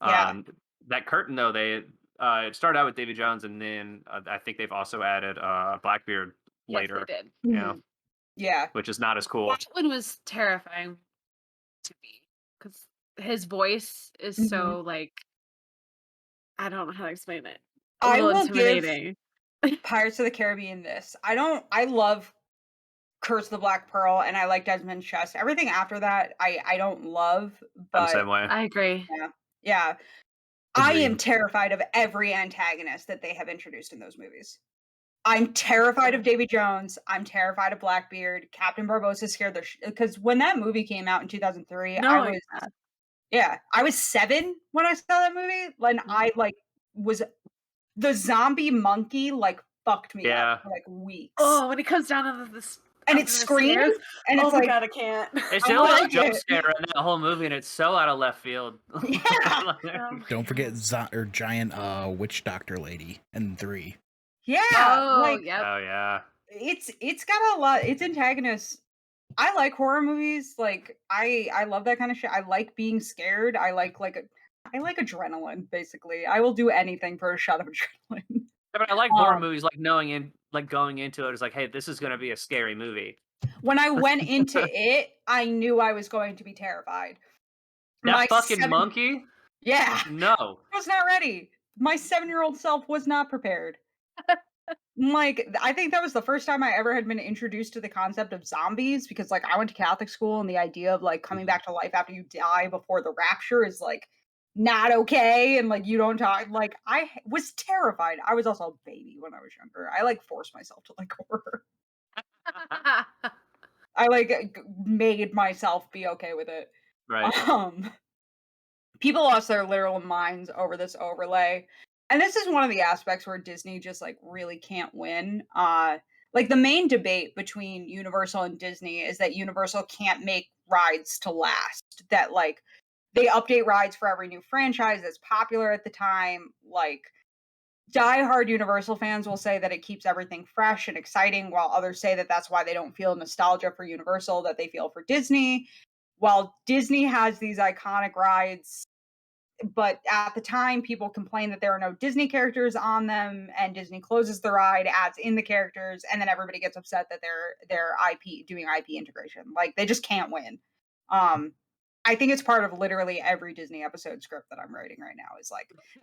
That curtain though, it started out with Davy Jones, and then I think they've also added Blackbeard later. Yes, they did. You know, Yeah, which is not as cool. That one was terrifying to me because his voice is so, like, I don't know how to explain it. I will intimidating. give Pirates of the Caribbean this. I love Curse of the Black Pearl, and I like Dead Man's Chest. Everything after that, I don't love, but the same way. I agree. Yeah. I am terrified of every antagonist that they have introduced in those movies. I'm terrified of Davy Jones. I'm terrified of Blackbeard. Captain Barbossa scared because when that movie came out in 2003, I was 7 when I saw that movie. And I was the zombie monkey fucked me up for like weeks. Oh, when he comes down on this. And it screams, and it's my God, I can't. It's the only jump scare in that whole movie, and it's so out of left field. Yeah. Don't forget giant witch doctor lady in 3. Yeah. Oh yeah. It's got a lot. Its antagonists. I like horror movies. Like I love that kind of shit. I like being scared. I like adrenaline. Basically, I will do anything for a shot of adrenaline. But I like horror movies, going into it, it's like, hey, this is going to be a scary movie. When I went into it, I knew I was going to be terrified. That fucking monkey? Yeah. No. I was not ready. My 7-year-old self was not prepared. I think that was the first time I ever had been introduced to the concept of zombies, because I went to Catholic school, and the idea of coming back to life after you die before the rapture is not okay, and you don't talk. I was terrified. I was also a baby when I was younger. I forced myself to like horror. I made myself be okay with it. Right. People lost their literal minds over this overlay. And this is one of the aspects where Disney just really can't win. The main debate between Universal and Disney is that Universal can't make rides to last. That they update rides for every new franchise that's popular at the time. Die-hard Universal fans will say that it keeps everything fresh and exciting, while others say that that's why they don't feel nostalgia for Universal that they feel for Disney. While Disney has these iconic rides, but at the time people complain that there are no Disney characters on them, and Disney closes the ride, adds in the characters, and then everybody gets upset that they're doing IP integration. They just can't win. I think it's part of literally every Disney episode script that I'm writing right now is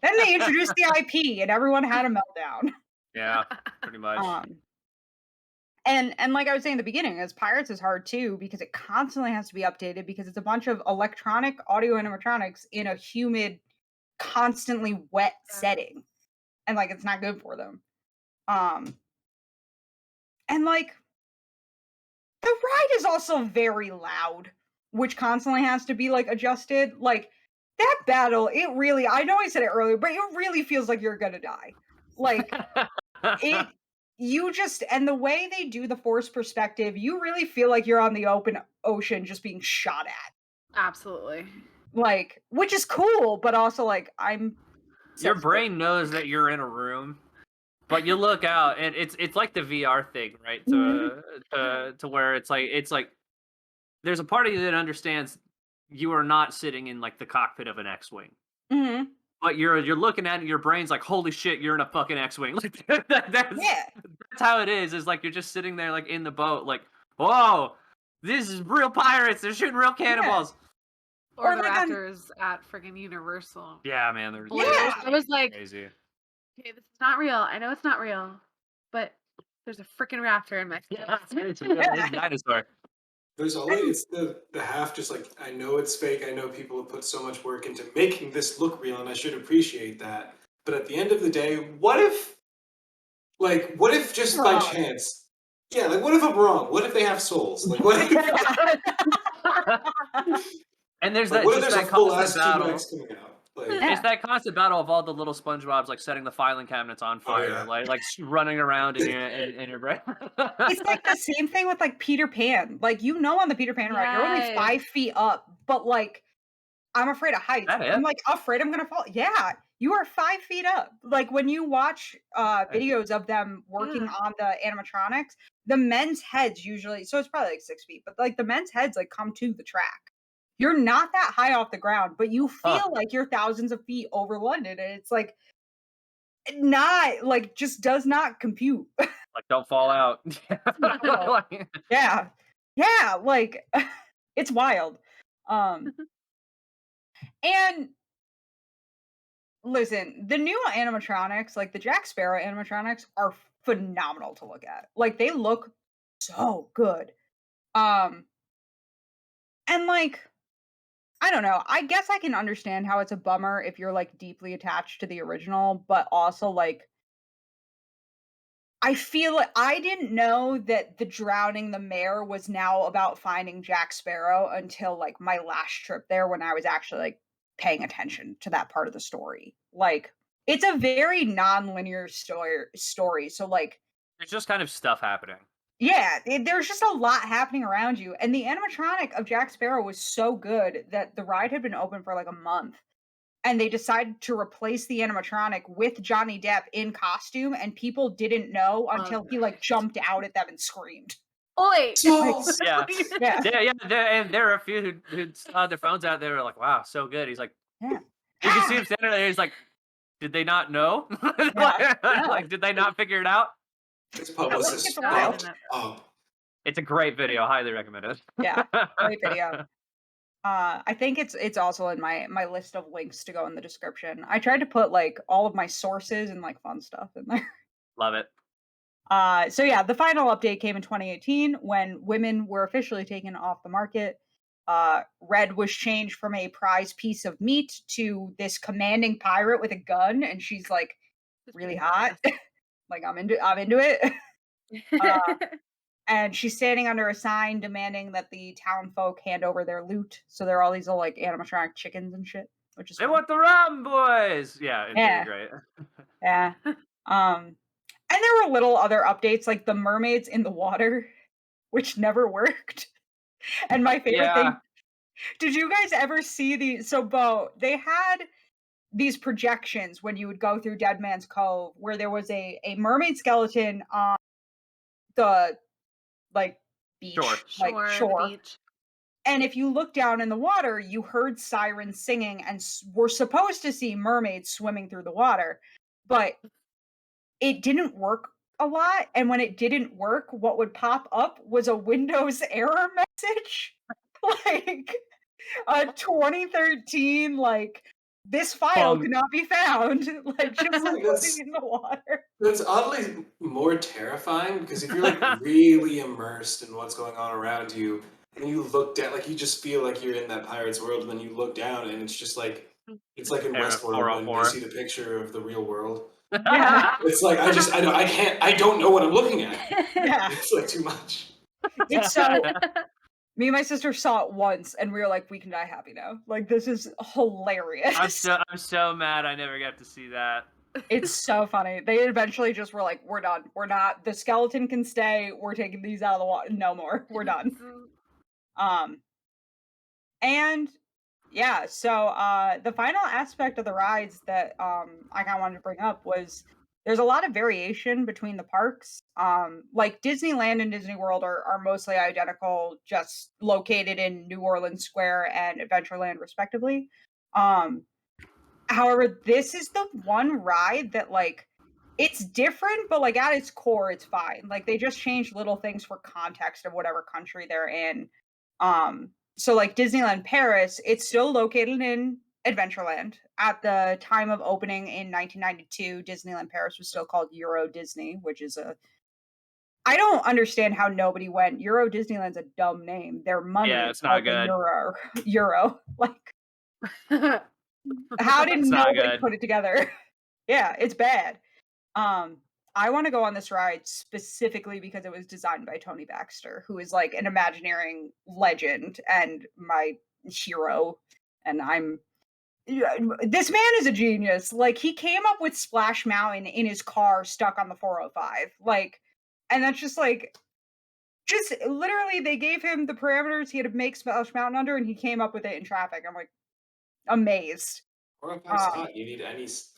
then they introduced the IP and everyone had a meltdown. Yeah, pretty much. And like I was saying in the beginning, as Pirates is hard too, because it constantly has to be updated, because it's a bunch of electronic audio animatronics in a humid, constantly wet setting. And it's not good for them. And the ride is also very loud, which constantly has to be adjusted. That battle, I know I said it earlier, but it really feels like you're gonna die. and the way they do the forced perspective, you really feel like you're on the open ocean just being shot at. Absolutely. Like, which is cool, but also like Your brain knows that you're in a room, but you look out and it's like the VR thing, right? To where it's like there's a part of you that understands you are not sitting in like the cockpit of an X-wing. Mhm. But you're looking at it, your brain's like, holy shit, you're in a fucking X-wing. Like that's Yeah. how it is. Is like you're just sitting there like in the boat, like, whoa, this is real pirates. They're shooting real cannonballs. Or Or the like Raptors at friggin' Universal. Yeah, man, they're Yeah. I was like, crazy. okay, this is not real. I know it's not real, but there's a freaking raptor in Mexico. Yeah, it's a dinosaur. There's always the half just like, I know it's fake, I know people have put so much work into making this look real and I should appreciate that. But at the end of the day, what if just by chance, yeah, like what if I'm wrong? What if they have souls? Like what if And there's like, that what if just there's that a full constant ass battle. T-Rex coming out? Like, It's that constant battle of all the little SpongeBobs like setting the filing cabinets on fire, yeah. like running around in your brain. It's like the same thing with like Peter Pan. Like, you know, on the Peter Pan ride, you're only Yes. 5 feet up, but like I'm afraid of heights. That it? I'm like afraid I'm gonna fall. Yeah, you are 5 feet up. Like when you watch videos of them working on the animatronics, the men's heads usually, so it's probably like 6 feet, but like the men's heads like come to the track. You're not that high off the ground, but you feel like you're thousands of feet over London, and it's like not like just does not compute. Like, don't fall out. Yeah, yeah, like it's wild. And listen, the new animatronics, like the Jack Sparrow animatronics, are phenomenal to look at. Like they look so good. And like I don't know. I guess I can understand how it's a bummer if you're like deeply attached to the original, but also like I feel like I didn't know that the drowning the mare was now about finding Jack Sparrow until like my last trip there when I was actually like paying attention to that part of the story. Like it's a very non-linear story. So like There's just kind of stuff happening. yeah, there's just a lot happening around you. And the animatronic of Jack Sparrow was so good that the ride had been open for like a month. And they decided to replace the animatronic with Johnny Depp in costume, and people didn't know until he like jumped out at them and screamed. Oi! Souls! Yeah. Yeah. And there are a few who saw their phones out there were like, wow, so good. He's like, Yeah. you can see him standing there. He's like, did they not know? Yeah. Like, did they not figure it out? It's publicist it's wild. up. It's a great video. Highly recommend it. Yeah, great video. I think it's also in my list of links to go in the description. I tried to put like all of my sources and like fun stuff in there. Love it. So yeah, the final update came in 2018 when women were officially taken off the market. Red was changed from a prized piece of meat to this commanding pirate with a gun, and she's like really hot. Like I'm into it. And she's standing under a sign demanding that the town folk hand over their loot. So there are all these little like animatronic chickens and shit, which is They fun. want the rum, boys. Yeah, it's Yeah. really great. Yeah. And there were little other updates like the mermaids in the water, which never worked. And my favorite thing, did you guys ever see they had these projections when you would go through Dead Man's Cove where there was a mermaid skeleton on the like beach, shore. Beach. And if you look down in the water, you heard sirens singing and were supposed to see mermaids swimming through the water, but it didn't work a lot. And when it didn't work, what would pop up was a Windows error message. Like a 2013, like this file could not be found. Like just floating in the water. That's oddly more terrifying because if you're like really immersed in what's going on around you, and you look down, like you just feel like you're in that pirate's world, and then you look down, and it's just like it's like in Westworld when you see the picture of the real world. Yeah. It's like I don't know what I'm looking at. Yeah. It's like too much. It's so me and my sister saw it once and we were like, we can die happy now. Like this is hilarious. I'm so mad I never got to see that. It's so funny. They eventually just were like, we're done. We're not. The skeleton can stay. We're taking these out of the water. No more. We're done. And yeah, so the final aspect of the rides that I kind of wanted to bring up was there's a lot of variation between the parks. Like Disneyland and Disney World are mostly identical, just located in New Orleans Square and Adventureland, respectively. However, this is the one ride that like it's different, but like at its core, it's fine. Like they just changed little things for context of whatever country they're in. So like Disneyland Paris, it's still located in Adventureland. At the time of opening in 1992, Disneyland Paris was still called Euro Disney, which is I don't understand how nobody went Euro Disneyland's a dumb name. Their money Yeah, is it's not called the good. Euro. Like how did It's not nobody good. put it together? Yeah, it's bad. I want to go on this ride specifically because it was designed by Tony Baxter, who is like an Imagineering legend and my hero. And this man is a genius. Like he came up with Splash Mountain in his car stuck on the 405. Like, and that's just like, just literally they gave him the parameters he had to make Splash Mountain under, and he came up with it in traffic. I'm like amazed. Or if it's hot, you need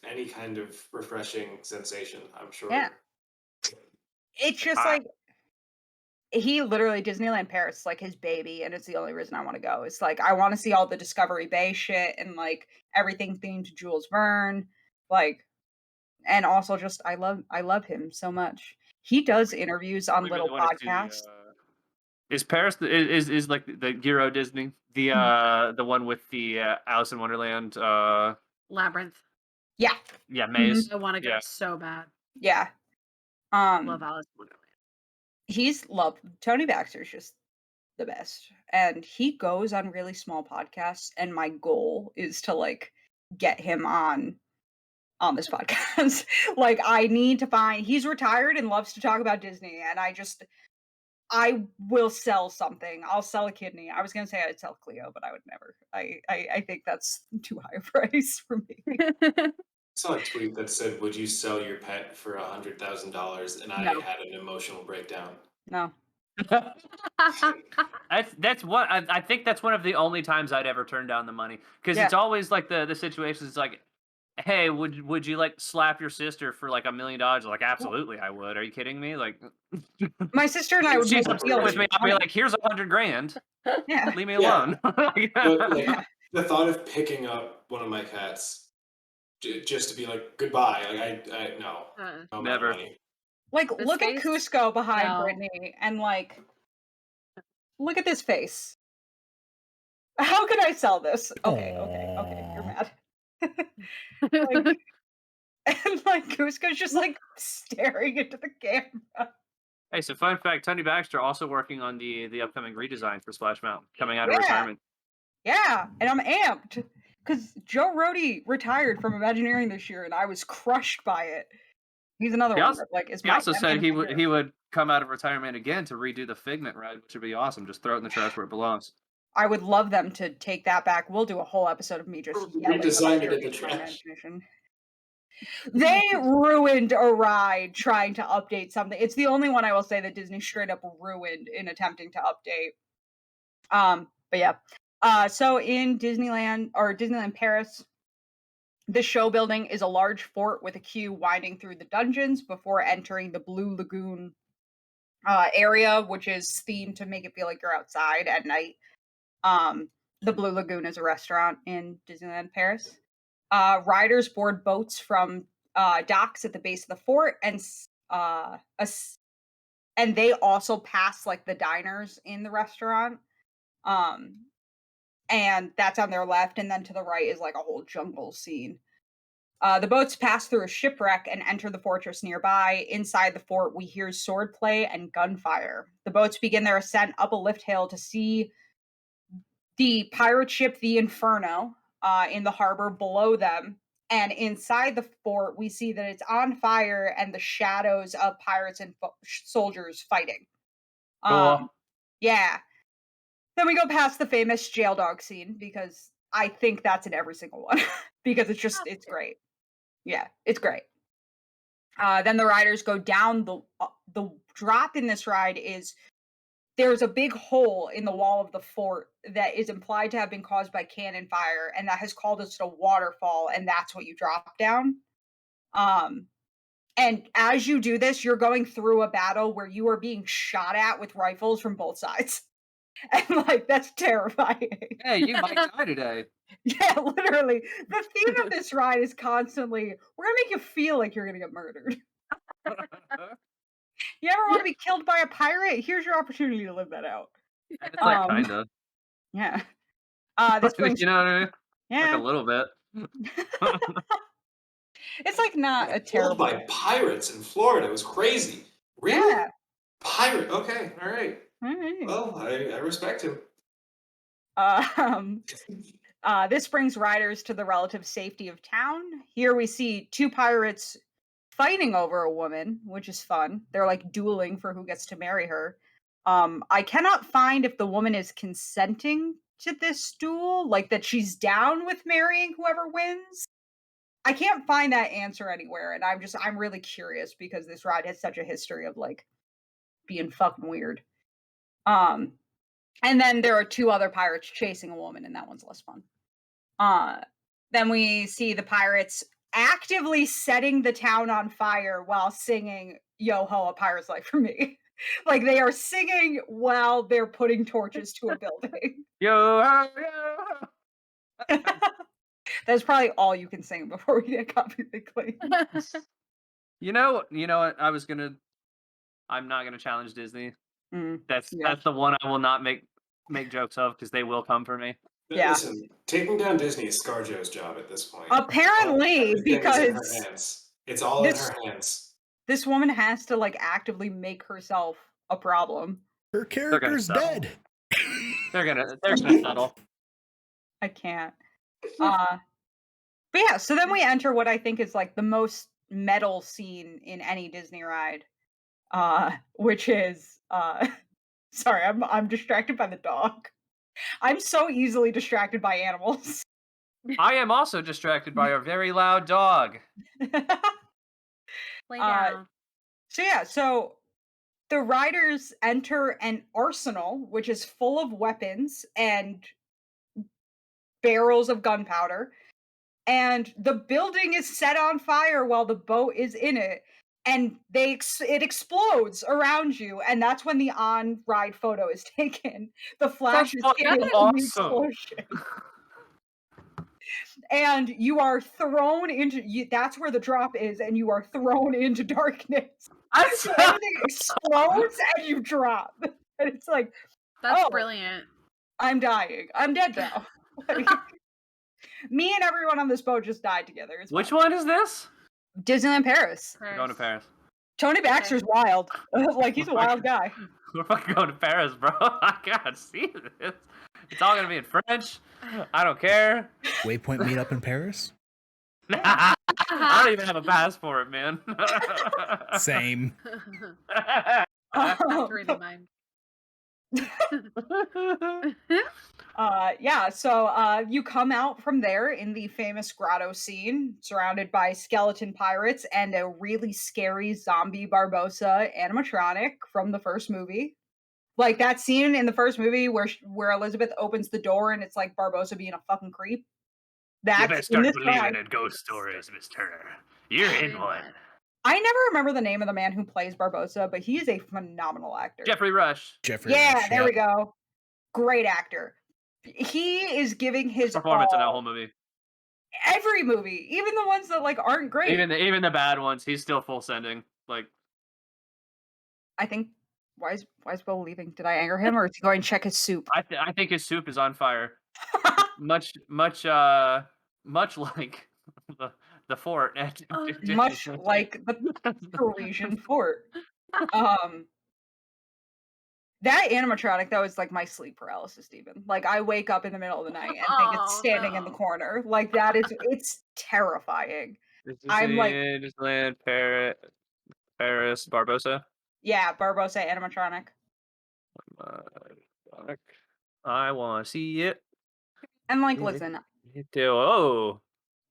any kind of refreshing sensation, I'm sure. Yeah. It's just like he literally Disneyland Paris like his baby, and it's the only reason I want to go. It's like I want to see all the Discovery Bay shit and like everything themed to Jules Verne, like, and also just I love him so much. He does interviews on little podcasts. Is Paris is like the Euro Disney the one with the Alice in Wonderland Labyrinth? Yeah, maze. I want to go so bad. Yeah, Love Alice in Wonderland. Tony Baxter's just the best, and he goes on really small podcasts. And my goal is to like get him on this podcast. Like I need to find. He's retired and loves to talk about Disney, and I will sell something. I'll sell a kidney. I was gonna say I'd sell Cleo, but I would never. I think that's too high a price for me. I saw a tweet that said, "Would you sell your pet for $100,000?" And I had an emotional breakdown. No. That's what I think that's one of the only times I'd ever turn down the money, because it's always like the situation is like, hey, would you like slap your sister for like $1 million? Like, absolutely, I would. Are you kidding me? Like, my sister and I would make a deal with me. I'd be like, here's $100,000. Yeah, leave me alone. But like, the thought of picking up one of my cats just to be like goodbye, like I no, never. Money. Like look at Cusco behind Brittany, and like look at this face. How could I sell this? Okay, you're mad. Like, and like Cusco's just like staring into the camera. Hey, so fun fact: Tony Baxter also working on the upcoming redesign for Splash Mountain, coming out of retirement. Yeah, and I'm amped because Joe Rohde retired from Imagineering this year, and I was crushed by it. He's another one. Like, he also said he would come out of retirement again to redo the Figment ride, which would be awesome. Just throw it in the trash where it belongs. I would love them to take that back. We'll do a whole episode of me just redesign it in the trash. They ruined a ride trying to update something. It's the only one I will say that Disney straight up ruined in attempting to update. But yeah. So in Disneyland Paris, the show building is a large fort with a queue winding through the dungeons before entering the Blue Lagoon area, which is themed to make it feel like you're outside at night. The Blue Lagoon is a restaurant in Disneyland Paris. Riders board boats from docks at the base of the fort, and they also pass like the diners in the restaurant. And that's on their left, and then to the right is like a whole jungle scene. The boats pass through a shipwreck and enter the fortress nearby. Inside the fort, we hear swordplay and gunfire. The boats begin their ascent up a lift hill to see the pirate ship, the Inferno, in the harbor below them. And inside the fort, we see that it's on fire and the shadows of pirates and soldiers fighting. Yeah. Then we go past the famous jail dog scene, because I think that's in every single one because it's great. Yeah, it's great. Then the riders go down the drop in this ride is there's a big hole in the wall of the fort that is implied to have been caused by cannon fire, and that has called us a waterfall, and that's what you drop down. Um, and as you do this, you're going through a battle where you are being shot at with rifles from both sides. And like that's terrifying. Hey, you might die today. Yeah, literally. The theme of this ride is constantly, we're gonna make you feel like you're gonna get murdered. You ever want to be killed by a pirate? Here's your opportunity to live that out. It's like kind of. Yeah. This brings, you know what I mean? yeah. Like a little bit. It's like not a Killed terrible. by pirates in Florida. It was crazy. Really? Yeah. Pirate. Okay. All right. All right. Well, I respect him. This brings riders to the relative safety of town. Here we see two pirates fighting over a woman, which is fun. They're like dueling for who gets to marry her. I cannot find if the woman is consenting to this duel, like that she's down with marrying whoever wins. I can't find that answer anywhere, and I'm really curious because this ride has such a history of like being fucking weird. And then there are two other pirates chasing a woman, and that one's less fun. Then we see the pirates actively setting the town on fire while singing "Yo Ho, a Pirate's Life for Me." Like they are singing while they're putting torches to a building. Yo. That's probably all you can sing before we get copyright claim. You know what? I'm not gonna challenge Disney. That's the one I will not make jokes of because they will come for me. Yeah. Listen, taking down Disney is ScarJo's job at this point. Apparently, because it's all in her hands. This woman has to like actively make herself a problem. Her character's dead. They're gonna settle. I can't. But yeah, so then we enter what I think is like the most metal scene in any Disney ride, which is sorry, I'm distracted by the dog. I'm so easily distracted by animals. I am also distracted by a very loud dog. Lay down. So the riders enter an arsenal, which is full of weapons and barrels of gunpowder, and the building is set on fire while the boat is in it, and it explodes around you, and that's when the on-ride photo is taken. The flash is hitting the explosion. And you are thrown into that's where the drop is, and you are thrown into darkness. Everything explodes and you drop. And it's like, that's brilliant. I'm dying. I'm dead now. Like, me and everyone on this boat just died together. Which one is this? Disneyland Paris. We're going to Paris. Tony Baxter's wild. Like, he's a wild guy. We're fucking going to Paris, bro. I can't see this. It's all gonna be in French. I don't care. Waypoint meetup in Paris? I don't even have a passport, man. Same. That's really mine. So you come out from there in the famous grotto scene, surrounded by skeleton pirates and a really scary zombie Barbossa animatronic from the first movie. Like that scene in the first movie where Elizabeth opens the door and it's like Barbossa being a fucking creep. That's you better start believing in ghost stories, Miss Turner. You're in one. I never remember the name of the man who plays Barbossa, but he is a phenomenal actor. Jeffrey Rush. Yeah, there we go. Great actor. He is giving his performance in that whole movie. Every movie, even the ones that like aren't great. Even the bad ones, he's still full sending. Like, I think. Why is Bill leaving? Did I anger him, or is he going to check his soup? I think his soup is on fire. much like the fort. Much like the Parisian fort. That animatronic though is like my sleep paralysis, Steven. Like I wake up in the middle of the night and think it's standing in the corner. Like that is it's terrifying. I'm like Disneyland, Paris, Barbossa. Yeah, Barbossa animatronic. I want to see it. And like, listen. Oh.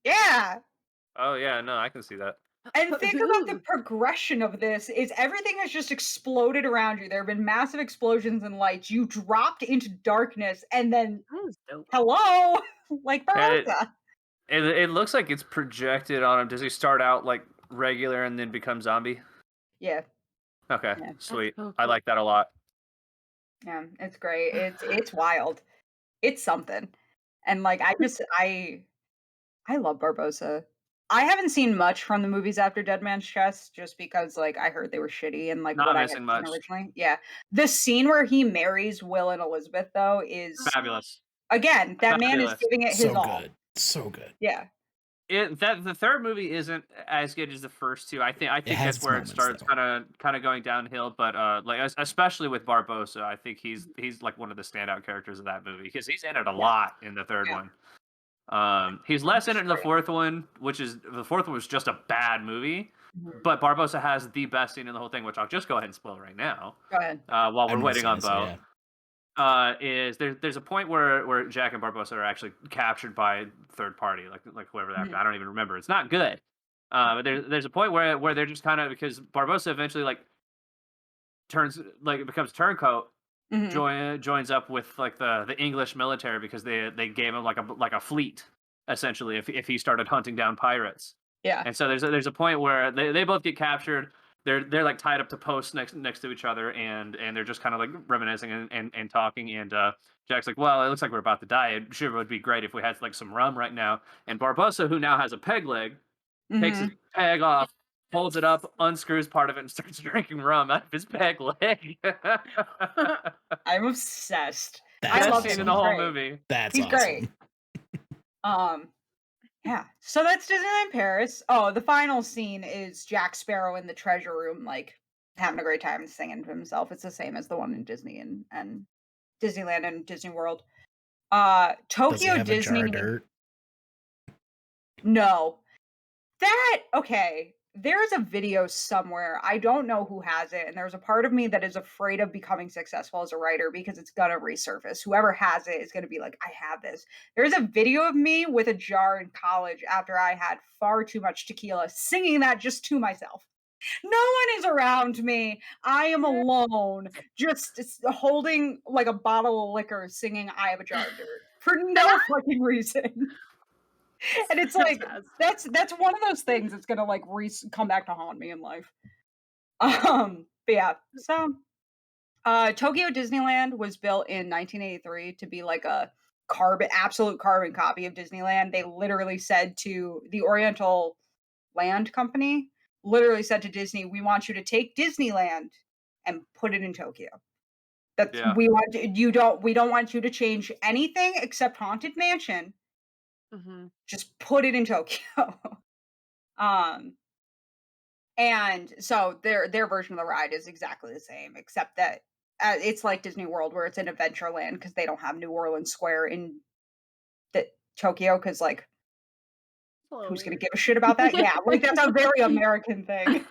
Yeah. Oh yeah, no, I can see that. And think about the progression of this is everything has just exploded around you. There have been massive explosions and lights. You dropped into darkness and then That was dope. hello, like And it, Barossa. it looks like it's projected on him. Does he start out like regular and then become zombie? Yeah, Okay, Yeah. sweet. so I cool. like that a lot. yeah, it's great. It's wild. It's something. And like I love Barbossa. I haven't seen much from the movies after Dead Man's Chest just because like I heard they were shitty and like Not what I had missing seen much. originally. Yeah. The scene where he marries Will and Elizabeth though is Fabulous. again, that man is Fabulous. giving it his So all. good. So good. Yeah. The third movie isn't as good as the first two. I think has that's its where it moments, starts though. kind of going downhill. But like especially with Barbossa, I think he's like one of the standout characters of that movie because he's in it a lot in the third Yeah. one. He's less in it in the Great. fourth one, the fourth one was just a bad movie. Mhm. But Barbossa has the best scene in the whole thing, which I'll just go ahead and spoil right now. Go ahead. While we're I'm waiting on listening, so Bo. yeah. Is there's a point where Jack and Barbossa are actually captured by third party, like whoever that Mhm. I don't even remember. It's not good. But there's a point where they're just kind of because Barbossa eventually like becomes turncoat, Mhm. joins up with like the English military because they gave him like a fleet essentially if he started hunting down pirates. Yeah. And so there's a point where they both get captured. They're like tied up to posts next to each other and they're just kind of like reminiscing and talking and Jack's like, well, it looks like we're about to die. It sure would be great if we had like some rum right now. And Barbossa, who now has a peg leg, takes his Mhm. peg off, holds it up, unscrews part of it, and starts drinking rum out of his peg leg. I'm obsessed. That's I Best love scene him. in awesome. the He's whole great. movie. That's He's awesome. great. Yeah. So that's Disneyland Paris. Oh, the final scene is Jack Sparrow in the treasure room, like having a great time singing to himself. It's the same as the one in Disney and Disneyland and Disney World. Does he Tokyo have a jar Disney. of dirt? No. Okay. There's a video somewhere. I don't know who has it. And there's a part of me that is afraid of becoming successful as a writer because it's gonna resurface. Whoever has it is gonna be like, I have this. There's a video of me with a jar in college after I had far too much tequila, singing that just to myself. No one is around me. I am alone, just holding like a bottle of liquor, singing I have a jar of dirt for no fucking reason. And it's like that's one of those things that's gonna like come back to haunt me in life. But yeah, so Tokyo Disneyland was built in 1983 to be like a absolute carbon copy of Disneyland. They literally said to the Oriental Land Company, literally said to Disney, "We want you to take Disneyland and put it in Tokyo. That's Yeah. we don't want you to change anything except Haunted Mansion. Just put it in Tokyo." um And so their version of the ride is exactly the same, except that it's like Disney World where it's an adventure land because they don't have New Orleans Square in Tokyo because like who's gonna give a shit about that? Yeah, like that's a very American thing.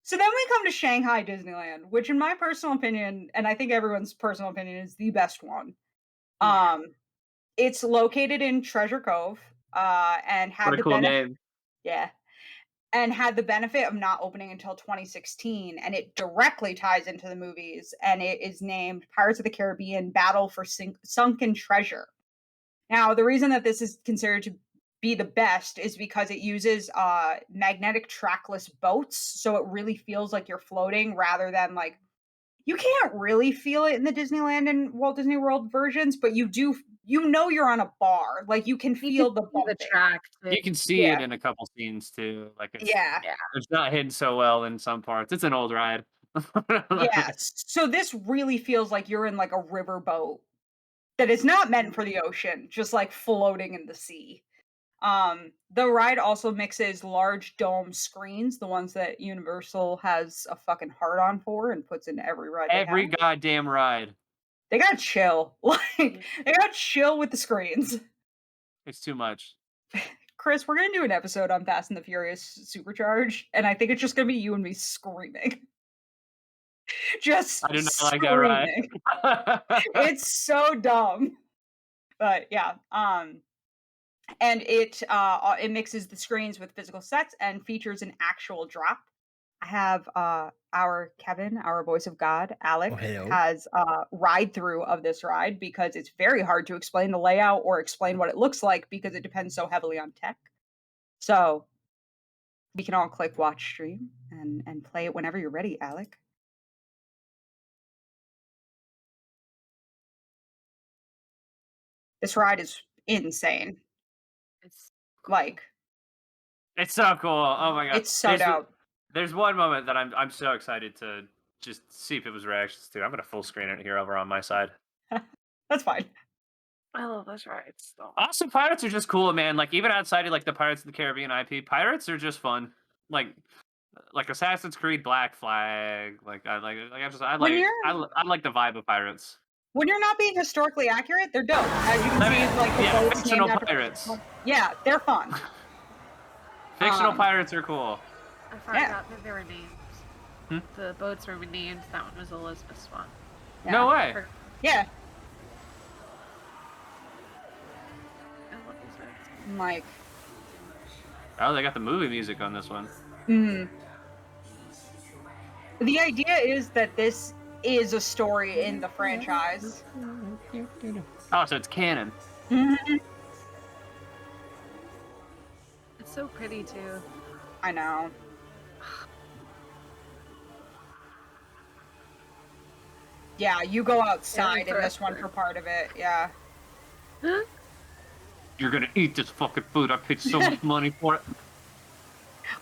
So then we come to Shanghai Disneyland, which in my personal opinion, and I think everyone's personal opinion, is the best one. It's located in Treasure Cove, and had What a the cool name. yeah. And had the benefit of not opening until 2016, and it directly ties into the movies, and it is named Pirates of the Caribbean: Battle for Sunken Treasure. Now, the reason that this is considered to be the best is because it uses magnetic trackless boats, so it really feels like you're floating rather than like you can't really feel it in the Disneyland and Walt Disney World versions, but you do. You know you're on a bar, like you can feel the bumping. track. You can see it in a couple scenes too. Like Yeah. it's not hidden so well in some parts. It's an old ride. Yes. So this really feels like you're in like a riverboat that is not meant for the ocean, just like floating in the sea. The ride also mixes large dome screens, the ones that Universal has a fucking hard on for and puts in every ride they Every have. goddamn ride. They gotta chill. Like they gotta chill with the screens. It's too much. Chris, we're gonna do an episode on Fast and the Furious Supercharged, and I think it's just gonna be you and me screaming. Just I do not like that ride. It's so dumb. But yeah, and it mixes the screens with physical sets and features an actual drop. I have our Kevin, our voice of God, Alec, hello. has ride through of this ride because it's very hard to explain the layout or explain what it looks like because it depends so heavily on tech. So we can all click watch stream and play it whenever you're ready, Alec. This ride is insane. It's Like, It's so cool. Oh my god. it's so dope. There's one moment that I'm so excited to just see people's reactions to. I'm gonna full screen it here over on my side. That's fine. I love those rides. So Awesome, pirates are just cool, man. Like even outside of like the Pirates of the Caribbean IP, pirates are just fun. Like Assassin's Creed Black Flag. I like the vibe of pirates. When you're not being historically accurate, they're dope. As you can see, like the yeah, boats fictional named after pirates. Yeah, they're fun. Fictional pirates are cool. I forgot that they were named. The boats were named. That one was Elizabeth's one. Yeah. No way. Yeah. I love these rides. Like, Oh, they got the movie music on this one. the idea is that this is a story in the franchise. Oh, so it's canon. Mhm. It's so pretty too. I know. Yeah, you go outside in this one for part of it. Yeah. You're gonna eat this fucking food. I paid so much money for it.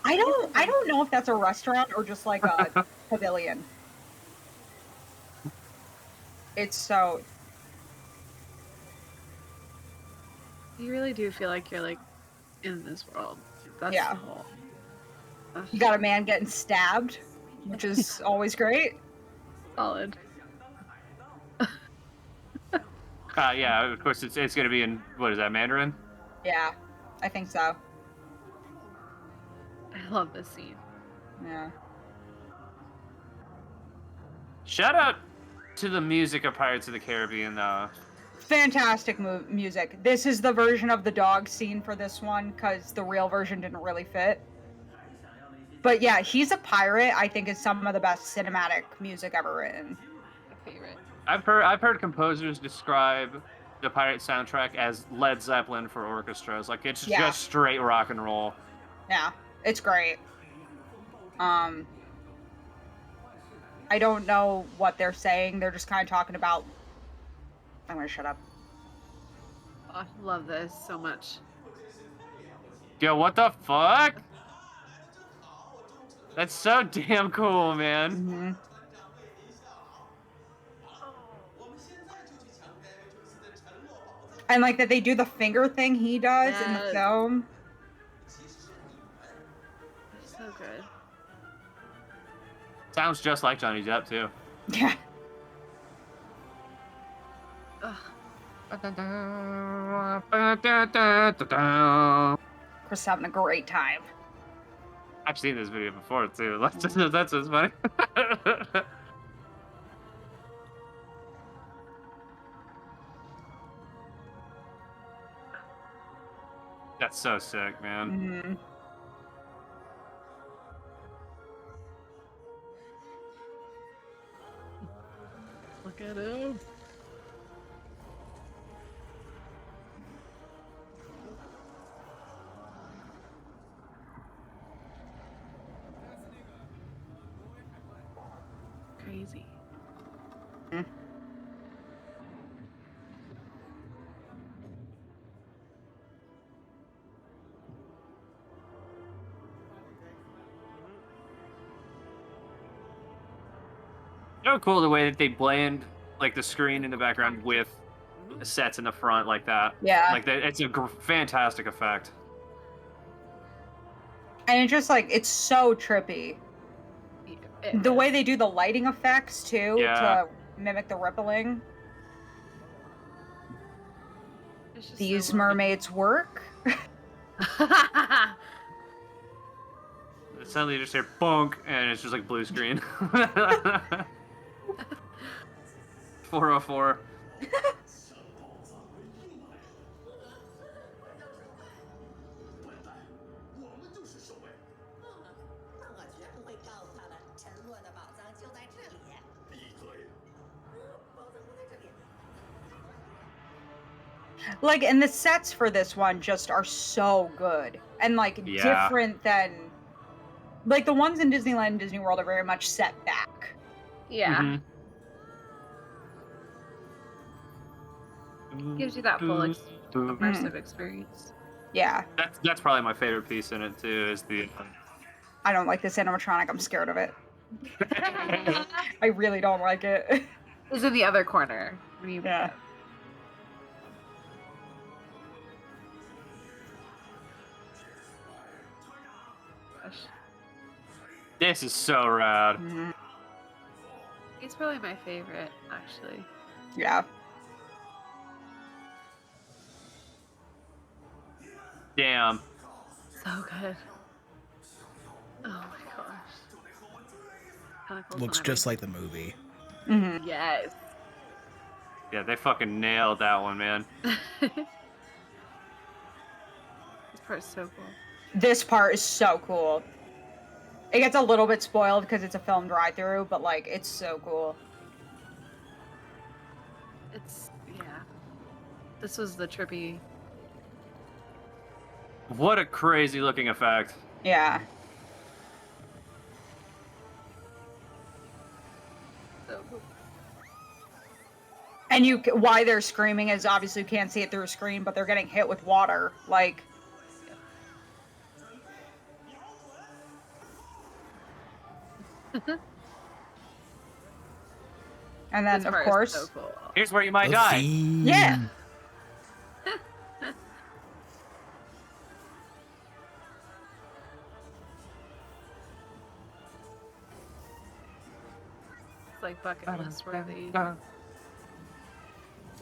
I don't know if that's a restaurant or just like a pavilion. It's so. You really do feel like you're like in this world. That's Yeah. the whole. You got a man getting stabbed, which is always great. Solid. Yeah, of course it's gonna be in what is that, Mandarin? Yeah, I think so. I love this scene. Yeah. Shout out to the music of Pirates of the Caribbean, though. Fantastic music. This is the version of the dog scene for this one because the real version didn't really fit. But yeah, He's a Pirate, I think, is some of the best cinematic music ever written. My favorite. I've heard composers describe the pirate soundtrack as Led Zeppelin for orchestras. Like it's just straight rock and roll. Yeah, it's great. I don't know what they're saying. They're just kind of talking about. I'm gonna shut up. Oh, I love this so much. Yo, what the fuck? That's so damn cool, man. Mm-hmm. And like that they do the finger thing he does in the film. So good. Sounds just like Johnny Depp too. Yeah. Chris having a great time. I've seen this video before too. That's just funny. That's so sick, man. Mm-hmm. Look at him. Crazy. Mm-hmm. So cool the way that they blend like the screen in the background with the sets in the front like that. Yeah. Like that, it's a fantastic effect. And it's just like it's so trippy. The way they do the lighting effects too to mimic the rippling. These so mermaids work. Suddenly you just hear bonk and it's just like blue screen. 404. Like, and the sets for this one just are so good and like Yeah. different than like the ones in Disneyland and Disney World are very much set back. Yeah. Mhm. Gives you that full Mm. immersive experience. Yeah. That's probably my favorite piece in it too. Is the I don't like this animatronic. I'm scared of it. I really don't like it. It's in the other corner when you Yeah. Gosh. This is so rad. Mhm. He's probably my favorite, actually. Yeah. Damn. So good. Oh my gosh. Kinda close Looks when I just read- like the movie. Mhm. Yes. Yeah, they fucking nailed that one, man. This part's so cool. This part is so cool. It gets a little bit spoiled because it's a film drive-through, but like it's so cool. Yeah. This was the trippy. What a crazy looking effect. Yeah. So cool. And why they're screaming is obviously you can't see it through a screen, but they're getting hit with water. Like, and then This of part is course, so cool. Here's where you might The die. theme. yeah. It's like bucket list worthy.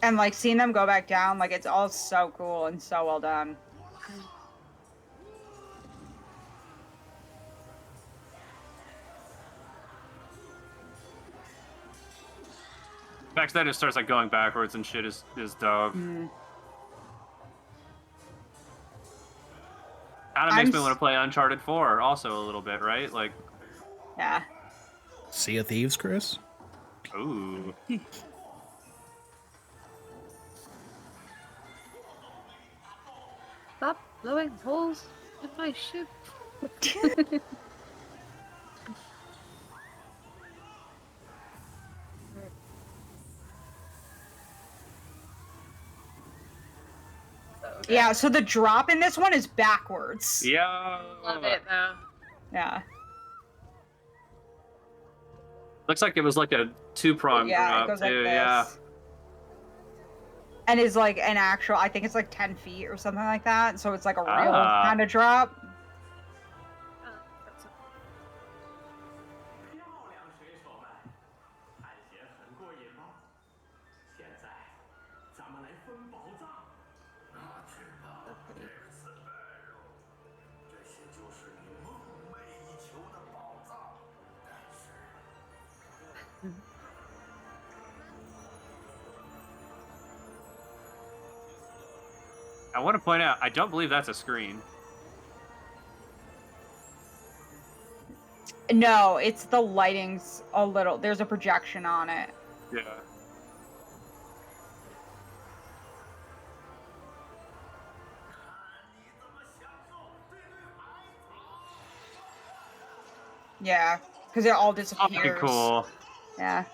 And like seeing them go back down, like it's all so cool and so well done. Baxter just starts like going backwards and shit is dope. Mhm. Kind of makes I'm me want to play Uncharted 4 also a little bit, right? Like, Yeah. Sea of Thieves, Chris? ooh. Stop blowing holes in my ship. So good. Yeah, so the drop in this one is backwards. Yeah. Love it though. Yeah. Looks like it was like a two-prong Yeah, it drop goes too. like this. Yeah. And is like an actual, I think it's like 10 feet or something like that. So it's like a real Ah. kind of drop. That's so cool. 漂亮，水手们，探险很过瘾吗？现在，咱们来分宝藏。那去吧，这个 Sparrow，这些就是你梦寐以求的宝藏。但是， I want to point out, I don't believe that's a screen. No, it's the lighting's a little, there's a projection on it. Yeah. Yeah, because it all Fucking disappears. cool. Yeah.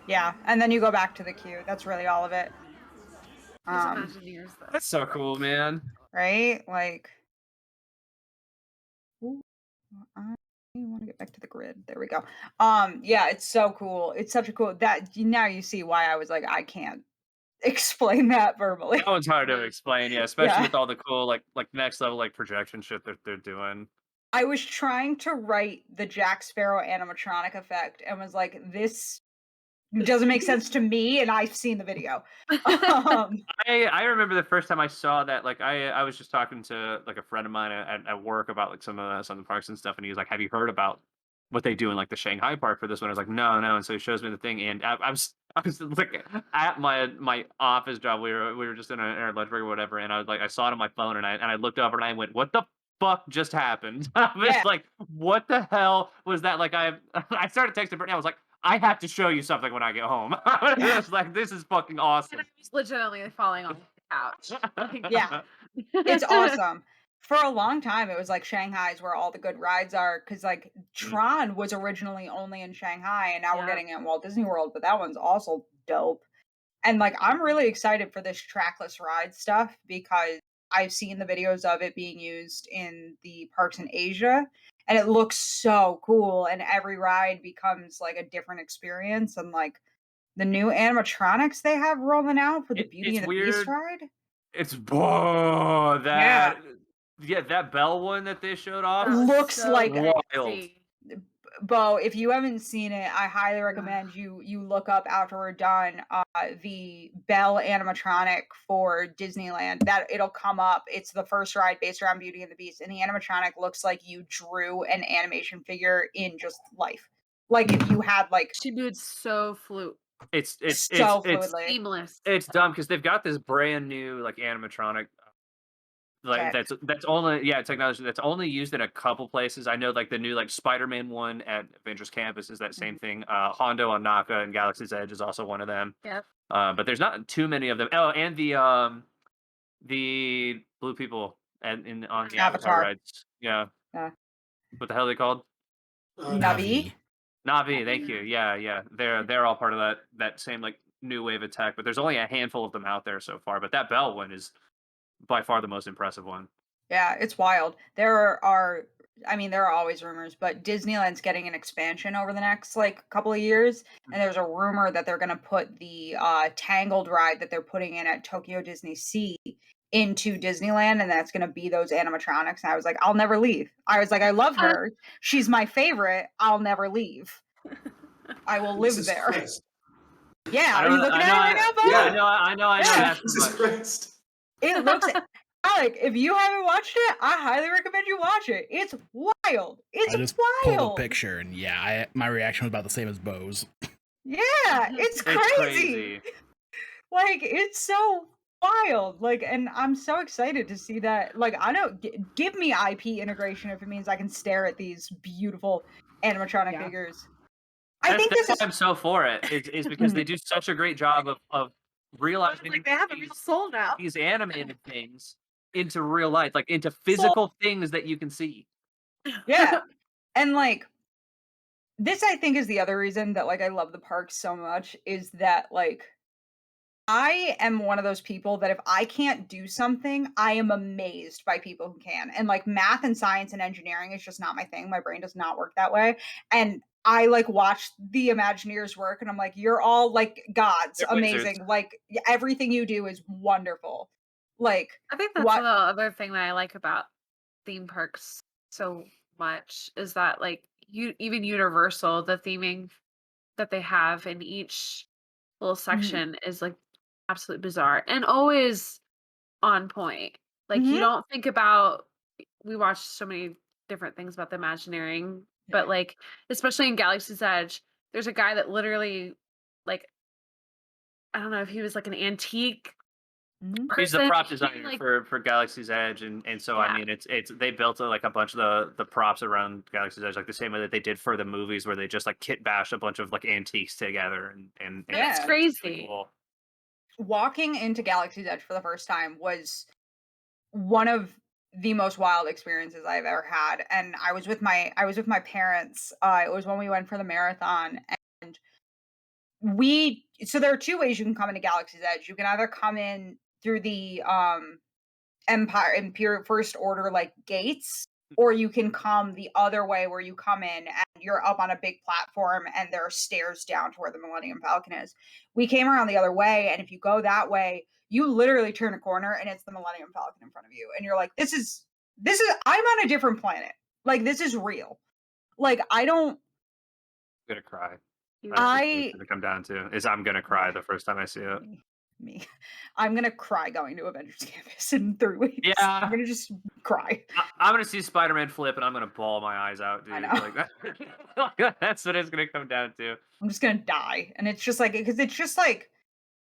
Yeah, and then you go back to the queue. That's really all of it. Those Um, Imagineers though. That's so cool, man. right? Like, ooh, I want to get back to the grid. There we go. Yeah, it's so cool. It's such a cool that now you see why I was like, I can't explain that verbally. That one's hard to explain, yeah, especially Yeah. with all the cool like next level like projection shit that they're doing. I was trying to write the Jack Sparrow animatronic effect and was like, this doesn't make sense to me, and I've seen the video. I remember the first time I saw that, like I was just talking to like a friend of mine at work about like some of the parks and stuff, and he was like, "Have you heard about what they do in like the Shanghai park for this one?" I was like, "No." And so he shows me the thing, and I was I was like at my office job. We were just in our lunch break or whatever, and I saw it on my phone, and I looked up and I went, "What the fuck just happened?" I was Yeah. like, "What the hell was that?" Like I started texting Brittany. I was like, "I have to show you something when I get home." I was like, "This is fucking And awesome." I was legitimately falling on the couch. Yeah. It's awesome. For a long time, it was like Shanghai's where all the good rides are, because like Tron was originally only in Shanghai, and now we're Yep. getting it in Walt Disney World, but that one's also dope. And like I'm really excited for this trackless ride stuff because I've seen the videos of it being used in the parks in Asia, and it looks so cool. And every ride becomes like a different experience, and like the new animatronics they have rolling out for the Beauty It's and the Beast weird. ride. It's oh Yeah. that Bell one that they showed off. That was Looks so like Wild. crazy. Bo, if you haven't seen it, I highly recommend you look up after we're done the Bell animatronic for Disneyland. That it'll come up. It's the first ride based around Beauty and the Beast, and the animatronic looks like you drew an animation figure in just life. Like if you had like She moves so It's so fluidly. seamless. it's dumb because they've got this brand new like animatronic like Tech. that's only technology that's only used in a couple places. I know like the new like Spider-Man one at Avengers Campus is that same thing. Hondo on Naka and Galaxy's Edge is also one of them. Yep. But there's not too many of them. Oh, and the blue people and on the Avatar Avatar. rides. Yeah. Yeah. What the hell are they called? Navi. Navi, thank you. Yeah. They're all part of that same like new wave of tech, but there's only a handful of them out there so far. But that Bell one is by far the most impressive one. Yeah, it's wild. There are always rumors, but Disneyland's getting an expansion over the next like couple of years, and there's a rumor that they're gonna put the Tangled ride that they're putting in at Tokyo Disney Sea into Disneyland, and that's gonna be those animatronics. And I was like, I'll never leave. I was like, I love her. She's my favorite. I'll never leave. I will live Jesus there. Christ. Yeah, I are you don't- looking I at know it I- right now, Bo? Yeah, I know. Yeah. That's Jesus but- Christ. It looks Alec, if you haven't watched it, I highly recommend you watch it. It's wild. It's I just pulled a wild. picture, and yeah, my reaction was about the same as Bo's. Yeah, it's It's crazy. crazy. Like it's so wild. Like, and I'm so excited to see that. Like, I know, give me IP integration if it means I can stare at these beautiful animatronic Yeah. figures. I think this That's is why I'm so for it. Is because they do such a great job of realizing Like they have a real soul now. these animated things into real life, like into physical things that you can see. yeah, and like this, I think is the other reason that like I love the parks so much is that like I am one of those people that if I can't do something, I am amazed by people who can. And like math and science and engineering is just not my thing. My brain does not work that way. And I like watch the Imagineers work and I'm like, you're all like gods, They're amazing. wizards. Like everything you do is wonderful. Like I think that's what the other thing that I like about theme parks so much is that like even Universal, the theming that they have in each little section is like absolutely bizarre and always on point. Like you Mhm. don't think about we watch so many different things about the Imagineering, but like especially in Galaxy's Edge, there's a guy that literally like I don't know if he was like an antique He's the person. prop He, designer like, for Galaxy's Edge, and so I Yeah. mean it's they built like a bunch of the props around Galaxy's Edge like the same way that they did for the movies where they just like kit bash a bunch of like antiques together and Yeah. it's it's crazy. pretty cool. Walking into Galaxy's Edge for the first time was one of the most wild experiences I've ever had. And I was with my parents. It was when we went for the marathon, and so there are two ways you can come into Galaxy's Edge. You can either come in through the Empire and Pier First Order like gates, or you can come the other way where you come in and you're up on a big platform and there are stairs down to where the Millennium Falcon is. We came around the other way, and if you go that way, you literally turn a corner and it's the Millennium Falcon in front of you, and you're like, this is I'm on a different planet. Like this is real. Like I don't I'm gonna cry. You- That's what it's gonna come down to is I'm gonna cry the first time I see it. me. I'm gonna cry going to Avengers Campus in 3 weeks. I'm Yeah. gonna just cry. I'm gonna see Spider-Man flip, and I'm gonna bawl my eyes out, I dude. know. Like that's what it's gonna come down to. I'm just gonna die. And it's just like, because it's just like,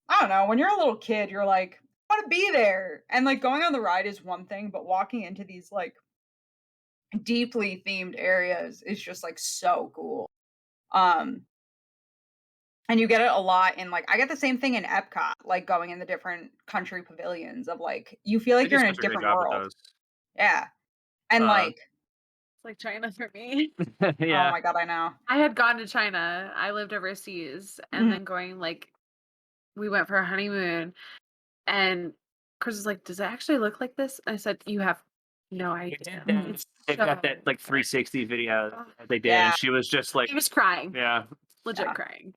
I don't know, when you're a little kid, you're like, I want to be there. And like going on the ride is one thing, but walking into these like deeply themed areas is just like so cool. And you get it a lot in like, I get the same thing in Epcot, like going in the different country pavilions of like, you feel They like do you're in a such a great different job with world. those. Yeah. And like, It's like China for me. oh Yeah. my God, I know. I had gone to China. I lived overseas, and Mhm. then going like, we went for a honeymoon, and Chris was like, "Does it actually look like this?" I said, "You have no idea. It's They've got so that like 360 video that they did, Yeah. and she was just like, He was crying, yeah. legit Yeah. crying.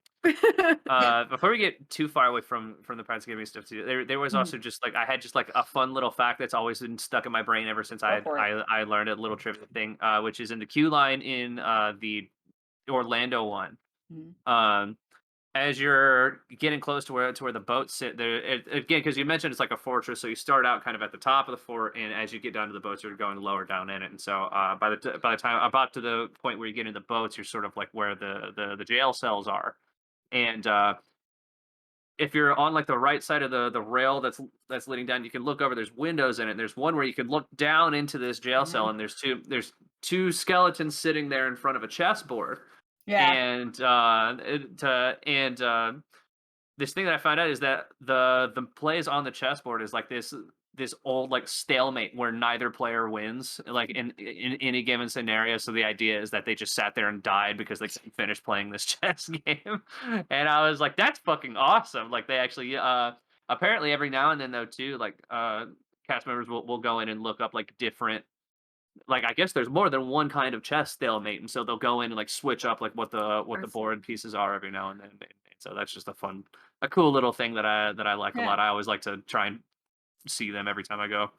Before we get too far away from the Pirates of the Caribbean stuff too, there was Mhm. also just like I had just like a fun little fact that's always been stuck in my brain ever since I Go for it. I learned a little trivia thing, which is in the queue line in the Orlando one. Mhm. As you're getting close to where the boats sit there, again, because you mentioned it's like a fortress, so you start out kind of at the top of the fort, and as you get down to the boats, you're going lower down in it. And so by the time about to the point where you get in the boats, you're sort of like where the jail cells are. And if you're on like the right side of the rail that's leading down, you can look over. There's windows in it. There's one where you can look down into this jail cell, Mhm. and there's two skeletons sitting there in front of a chessboard. Yeah. And this thing that I found out is that the plays on the chessboard is like this old like stalemate where neither player wins like in any given scenario. So the idea is that they just sat there and died because they couldn't finish playing this chess game. And I was like, that's fucking awesome. Like they actually apparently every now and then though too, like cast members will go in and look up like different, like I guess there's more than one kind of chess stalemate, and so they'll go in and like switch up like what the Awesome. board pieces are every now and then. And so that's just a cool little thing that I like a Yeah. lot. I always like to try and see them every time I go.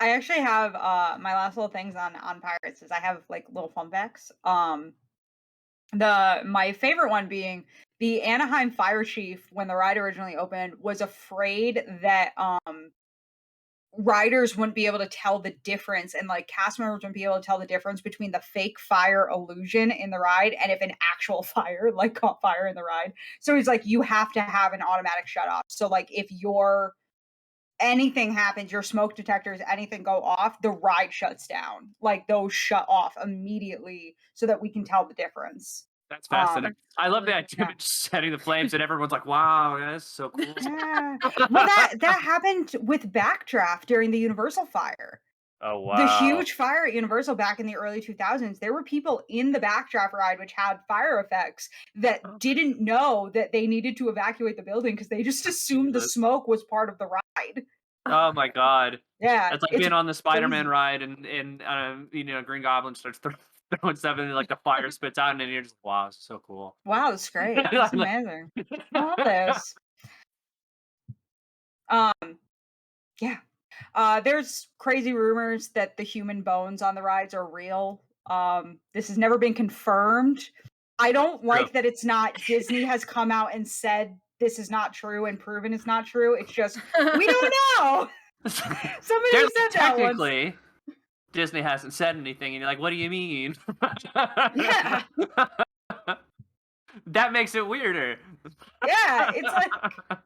I actually have my last little things on Pirates is I have like little fun facts. My favorite one being the Anaheim fire chief when the ride originally opened was afraid that riders wouldn't be able to tell the difference, and like cast members wouldn't be able to tell the difference between the fake fire illusion in the ride and if an actual fire like caught fire in the ride. So he's like, you have to have an automatic shut off. So like if anything happens, your smoke detectors, anything go off, the ride shuts down. Like those shut off immediately so that we can tell the difference. That's fascinating. I love the really idea of it just setting the flames, and everyone's like, "Wow, that's so cool." Yeah. Well, that happened with Backdraft during the Universal fire. Oh wow! The huge fire at Universal back in the early 2000s, there were people in the Backdraft ride which had fire effects that didn't know that they needed to evacuate the building because they just assumed the Jesus. smoke was part of the ride. Oh my god! Yeah, That's like it's being on the Spider-Man crazy. ride, and Green Goblin starts throwing stuff, and like the fire spits out, and then you're just, wow, it's so cool. Wow, it's great. It's Like- amazing. I love this. Yeah. There's crazy rumors that the human bones on the rides are real. This has never been confirmed. I don't like that it's not Disney has come out and said this is not true and proven it's not true. It's just we don't know. Somebody They're said that once. technically Disney hasn't said anything, and you're like, what do you mean? Yeah. That makes it weirder. Yeah, it's like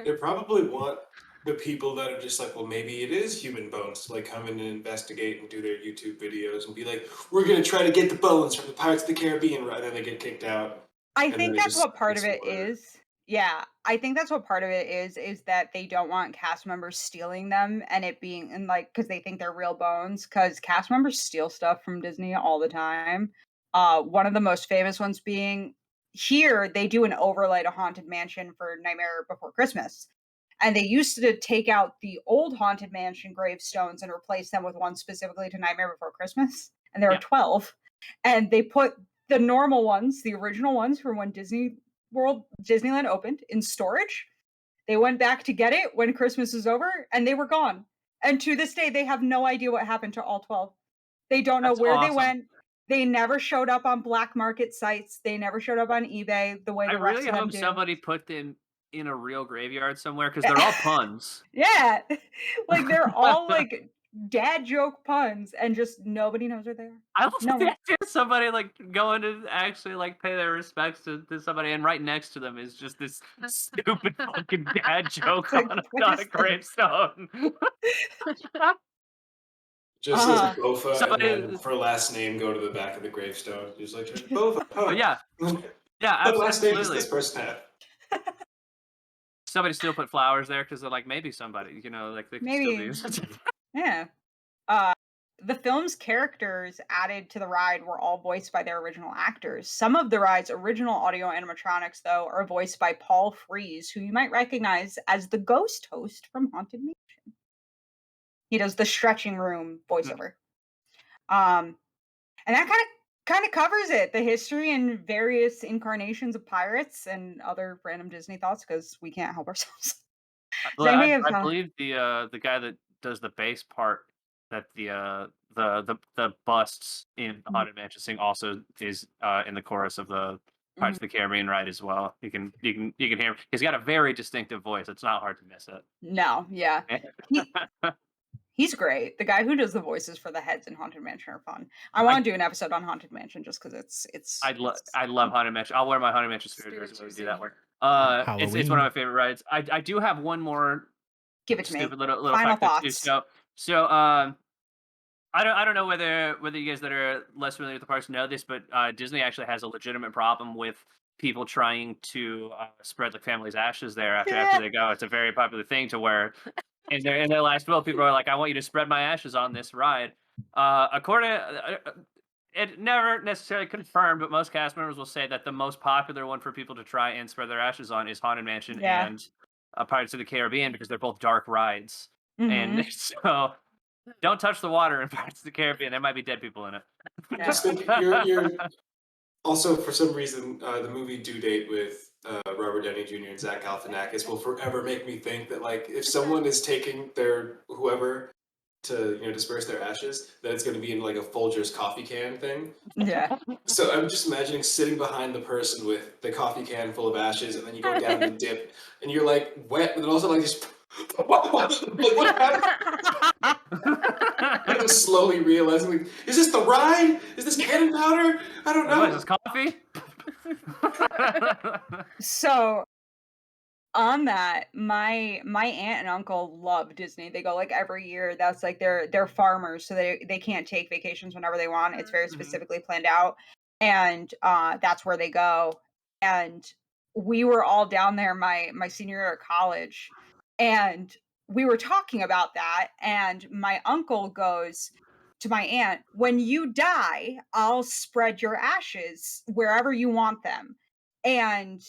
They probably want the people that are just like, well, maybe it is human bones to like come in and investigate and do their YouTube videos and be like, we're gonna try to get the bones from the Pirates of the Caribbean, right? And then they get kicked out. I And think then it that's just what part of gets it smarter. is. Yeah, I think that's what part of it is that they don't want cast members stealing them and it being and like because they think they're real bones because cast members steal stuff from Disney all the time. One of the most famous ones being here they do an overlay to Haunted Mansion for Nightmare Before Christmas. And they used to take out the old Haunted Mansion gravestones and replace them with one specifically to Nightmare Before Christmas. And there are 12. And they put the normal ones, the original ones from when Disneyland opened in storage. They went back to get it when Christmas was over and they were gone. And to this day, they have no idea what happened to all 12. They don't know That's where they awesome. went. They never showed up on black market sites. They never showed up on eBay the way I the rest really of them hope do. somebody put them in a real graveyard somewhere because they're all puns. Yeah. Like they're all like dad joke puns and just nobody knows where they are. I love No the one. idea of somebody like going to actually like pay their respects to somebody, and right next to them is just this stupid fucking dad joke Like, on what a is this? gravestone. Just says Uh-huh. Bofa, and Somebody, then her last name go to the back of the gravestone. Just like Bofa. Huh. but yeah, What last name does absolutely. this person have? Somebody still put flowers there because they're like maybe somebody, like they could Maybe. still be. Yeah. The film's characters added to the ride were all voiced by their original actors. Some of the ride's original audio animatronics, though, are voiced by Paul Frees, who you might recognize as the ghost host from Haunted Mansion. He does the stretching room voiceover. And that kind of covers it, the history and various incarnations of pirates and other random Disney thoughts, because we can't help ourselves. Does anybody have I believe the guy that does the bass part that the busts in Haunted Mansion sing also is in the chorus of the Pirates of the Caribbean ride as well. You can hear him. He's got a very distinctive voice. It's not hard to miss it. No, yeah. He's great. The guy who does the voices for the heads in Haunted Mansion are fun. I want to do an episode on Haunted Mansion just because it's. I love Haunted Mansion. I'll wear my Haunted Mansion spirit jersey when we do that one. It's one of my favorite rides. I do have one more. Give it to me. Stupid little Final fact thoughts. So I don't know whether you guys that are less familiar with the parks know this, but Disney actually has a legitimate problem with people trying to spread the family's ashes there after they go. It's a very popular thing to where in their last will, people are like, I want you to spread my ashes on this ride. It never necessarily confirmed, but most cast members will say that the most popular one for people to try and spread their ashes on is Haunted Mansion and Pirates of the Caribbean because they're both dark rides. And so don't touch the water in Pirates of the Caribbean. There might be dead people in it. Just think, you're also, for some reason, the movie Due Date with Robert Downey Jr. and Zach Galifianakis will forever make me think that, like, if someone is taking their whoever to disperse their ashes, that it's going to be in like a Folgers coffee can thing. Yeah. So I'm just imagining sitting behind the person with the coffee can full of ashes, and then you go down the dip, and you're like wet, but then also like just like what happened? I'm just slowly realizing, like, is this the ride? Is this cannon powder? I don't know. Is this coffee? So on that, my aunt and uncle love Disney. They go like every year. That's like they're farmers, so they can't take vacations whenever they want. It's very specifically planned out, and that's where they go. And we were all down there my senior year of college, and we were talking about that. And my uncle goes to my aunt, "When you die, I'll spread your ashes wherever you want them." And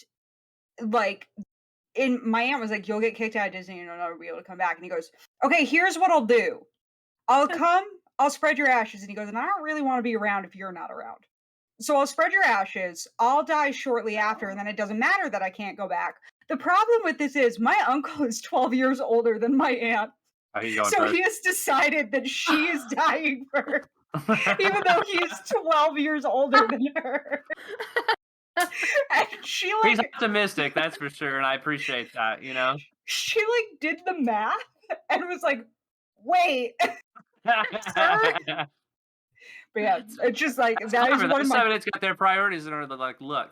like, my aunt was like, "You'll get kicked out of Disney and you'll never be able to come back." And he goes, "Okay, here's what I'll do. I'll come, I'll spread your ashes." And he goes, "And I don't really want to be around if you're not around. So I'll spread your ashes. I'll die shortly after, and then it doesn't matter that I can't go back." The problem with this is my uncle is 12 years older than my aunt. So he has decided that she is dying first, even though he's 12 years older than her. And she like, he's optimistic, that's for sure, and I appreciate that. She like did the math and was like, "Wait." But yeah, it's just like that is one of my. It's got their priorities in order. Like, look,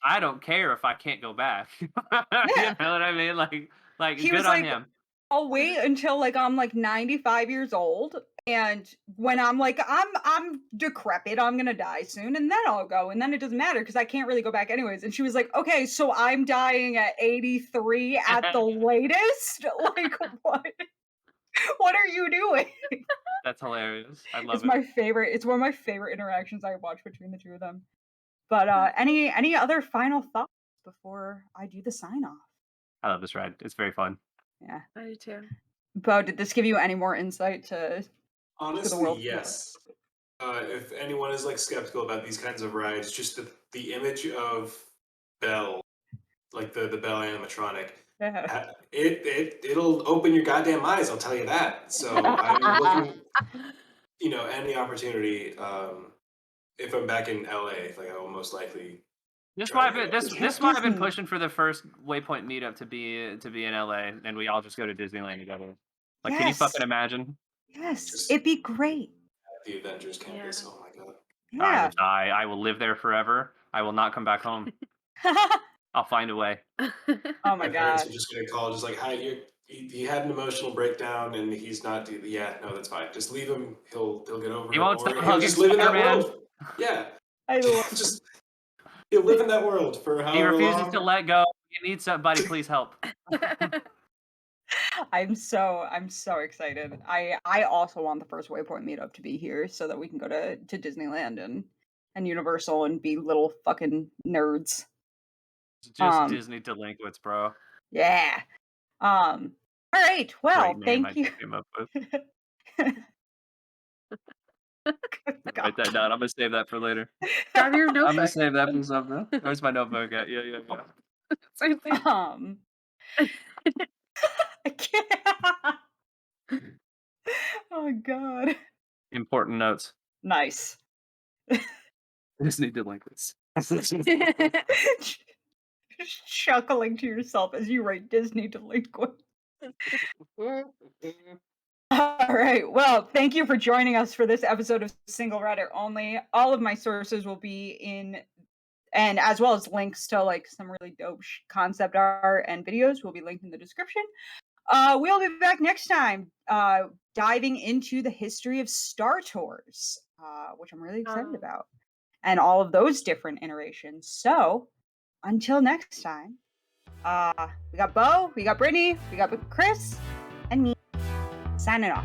I don't care if I can't go back. You know what I mean? Like He good was on like, him. "I'll wait until like I'm like 95 years old, and when I'm like I'm decrepit, I'm gonna die soon, and then I'll go, and then it doesn't matter because I can't really go back anyways." And she was like, "Okay, so I'm dying at 83 at the latest? Like what? What are you doing?" That's hilarious. I love It's my favorite. It's one of my favorite interactions I watch between the two of them. But any other final thoughts before I do the sign off? I love this ride. It's very fun. Yeah, I do too. Bo, did this give you any more insight to Honestly, the world? yes. If anyone is like skeptical about these kinds of rides, just the image of Belle, like the Belle animatronic, it'll open your goddamn eyes. I'll tell you that. So I'm looking, any opportunity. If I'm back in LA, like I will most likely This Try why to get this up this why I've been Disney. pushing for the first Waypoint meetup to be in LA, and we all just go to Disneyland together. Like, can you fucking Yes. imagine? Yes. Just- It'd be great. the Avengers campus. Oh my god. I Yeah. will die. I will live there forever. I will not come back home. I'll find a way. Oh My my parents god. are just gonna call, just like, hi, he had an emotional breakdown and he's not. Yeah, no, that's fine. Just leave him. He'll get over He it, won't or stop he'll hugging just live in that Spider-Man. world. Yeah, I love just he'll live in that world for He however refuses long. to let go. He needs somebody. Please help. I'm so excited. I also want the first Waypoint meetup to be here so that we can go to Disneyland and Universal and be little fucking nerds. Just Disney delinquents, bro. Yeah. All right. Well, Great name I thank you. just came up with. Good Write that God. down. I'm gonna save that for later. Grab your I'm gonna notebook. save that for something. Where's my notebook at? Yeah. Same thing. I can't. Oh God. Important notes. Nice. Disney delinquents. Chuckling to yourself as you write Disney delinquent. All right. Well, thank you for joining us for this episode of Single Rider Only. All of my sources will be in, and as well as links to like some really dope concept art and videos will be linked in the description. We'll be back next time, diving into the history of Star Tours, which I'm really excited about, and all of those different iterations. So, until next time, we got Bo, we got Brittany, we got Chris, and me signing off.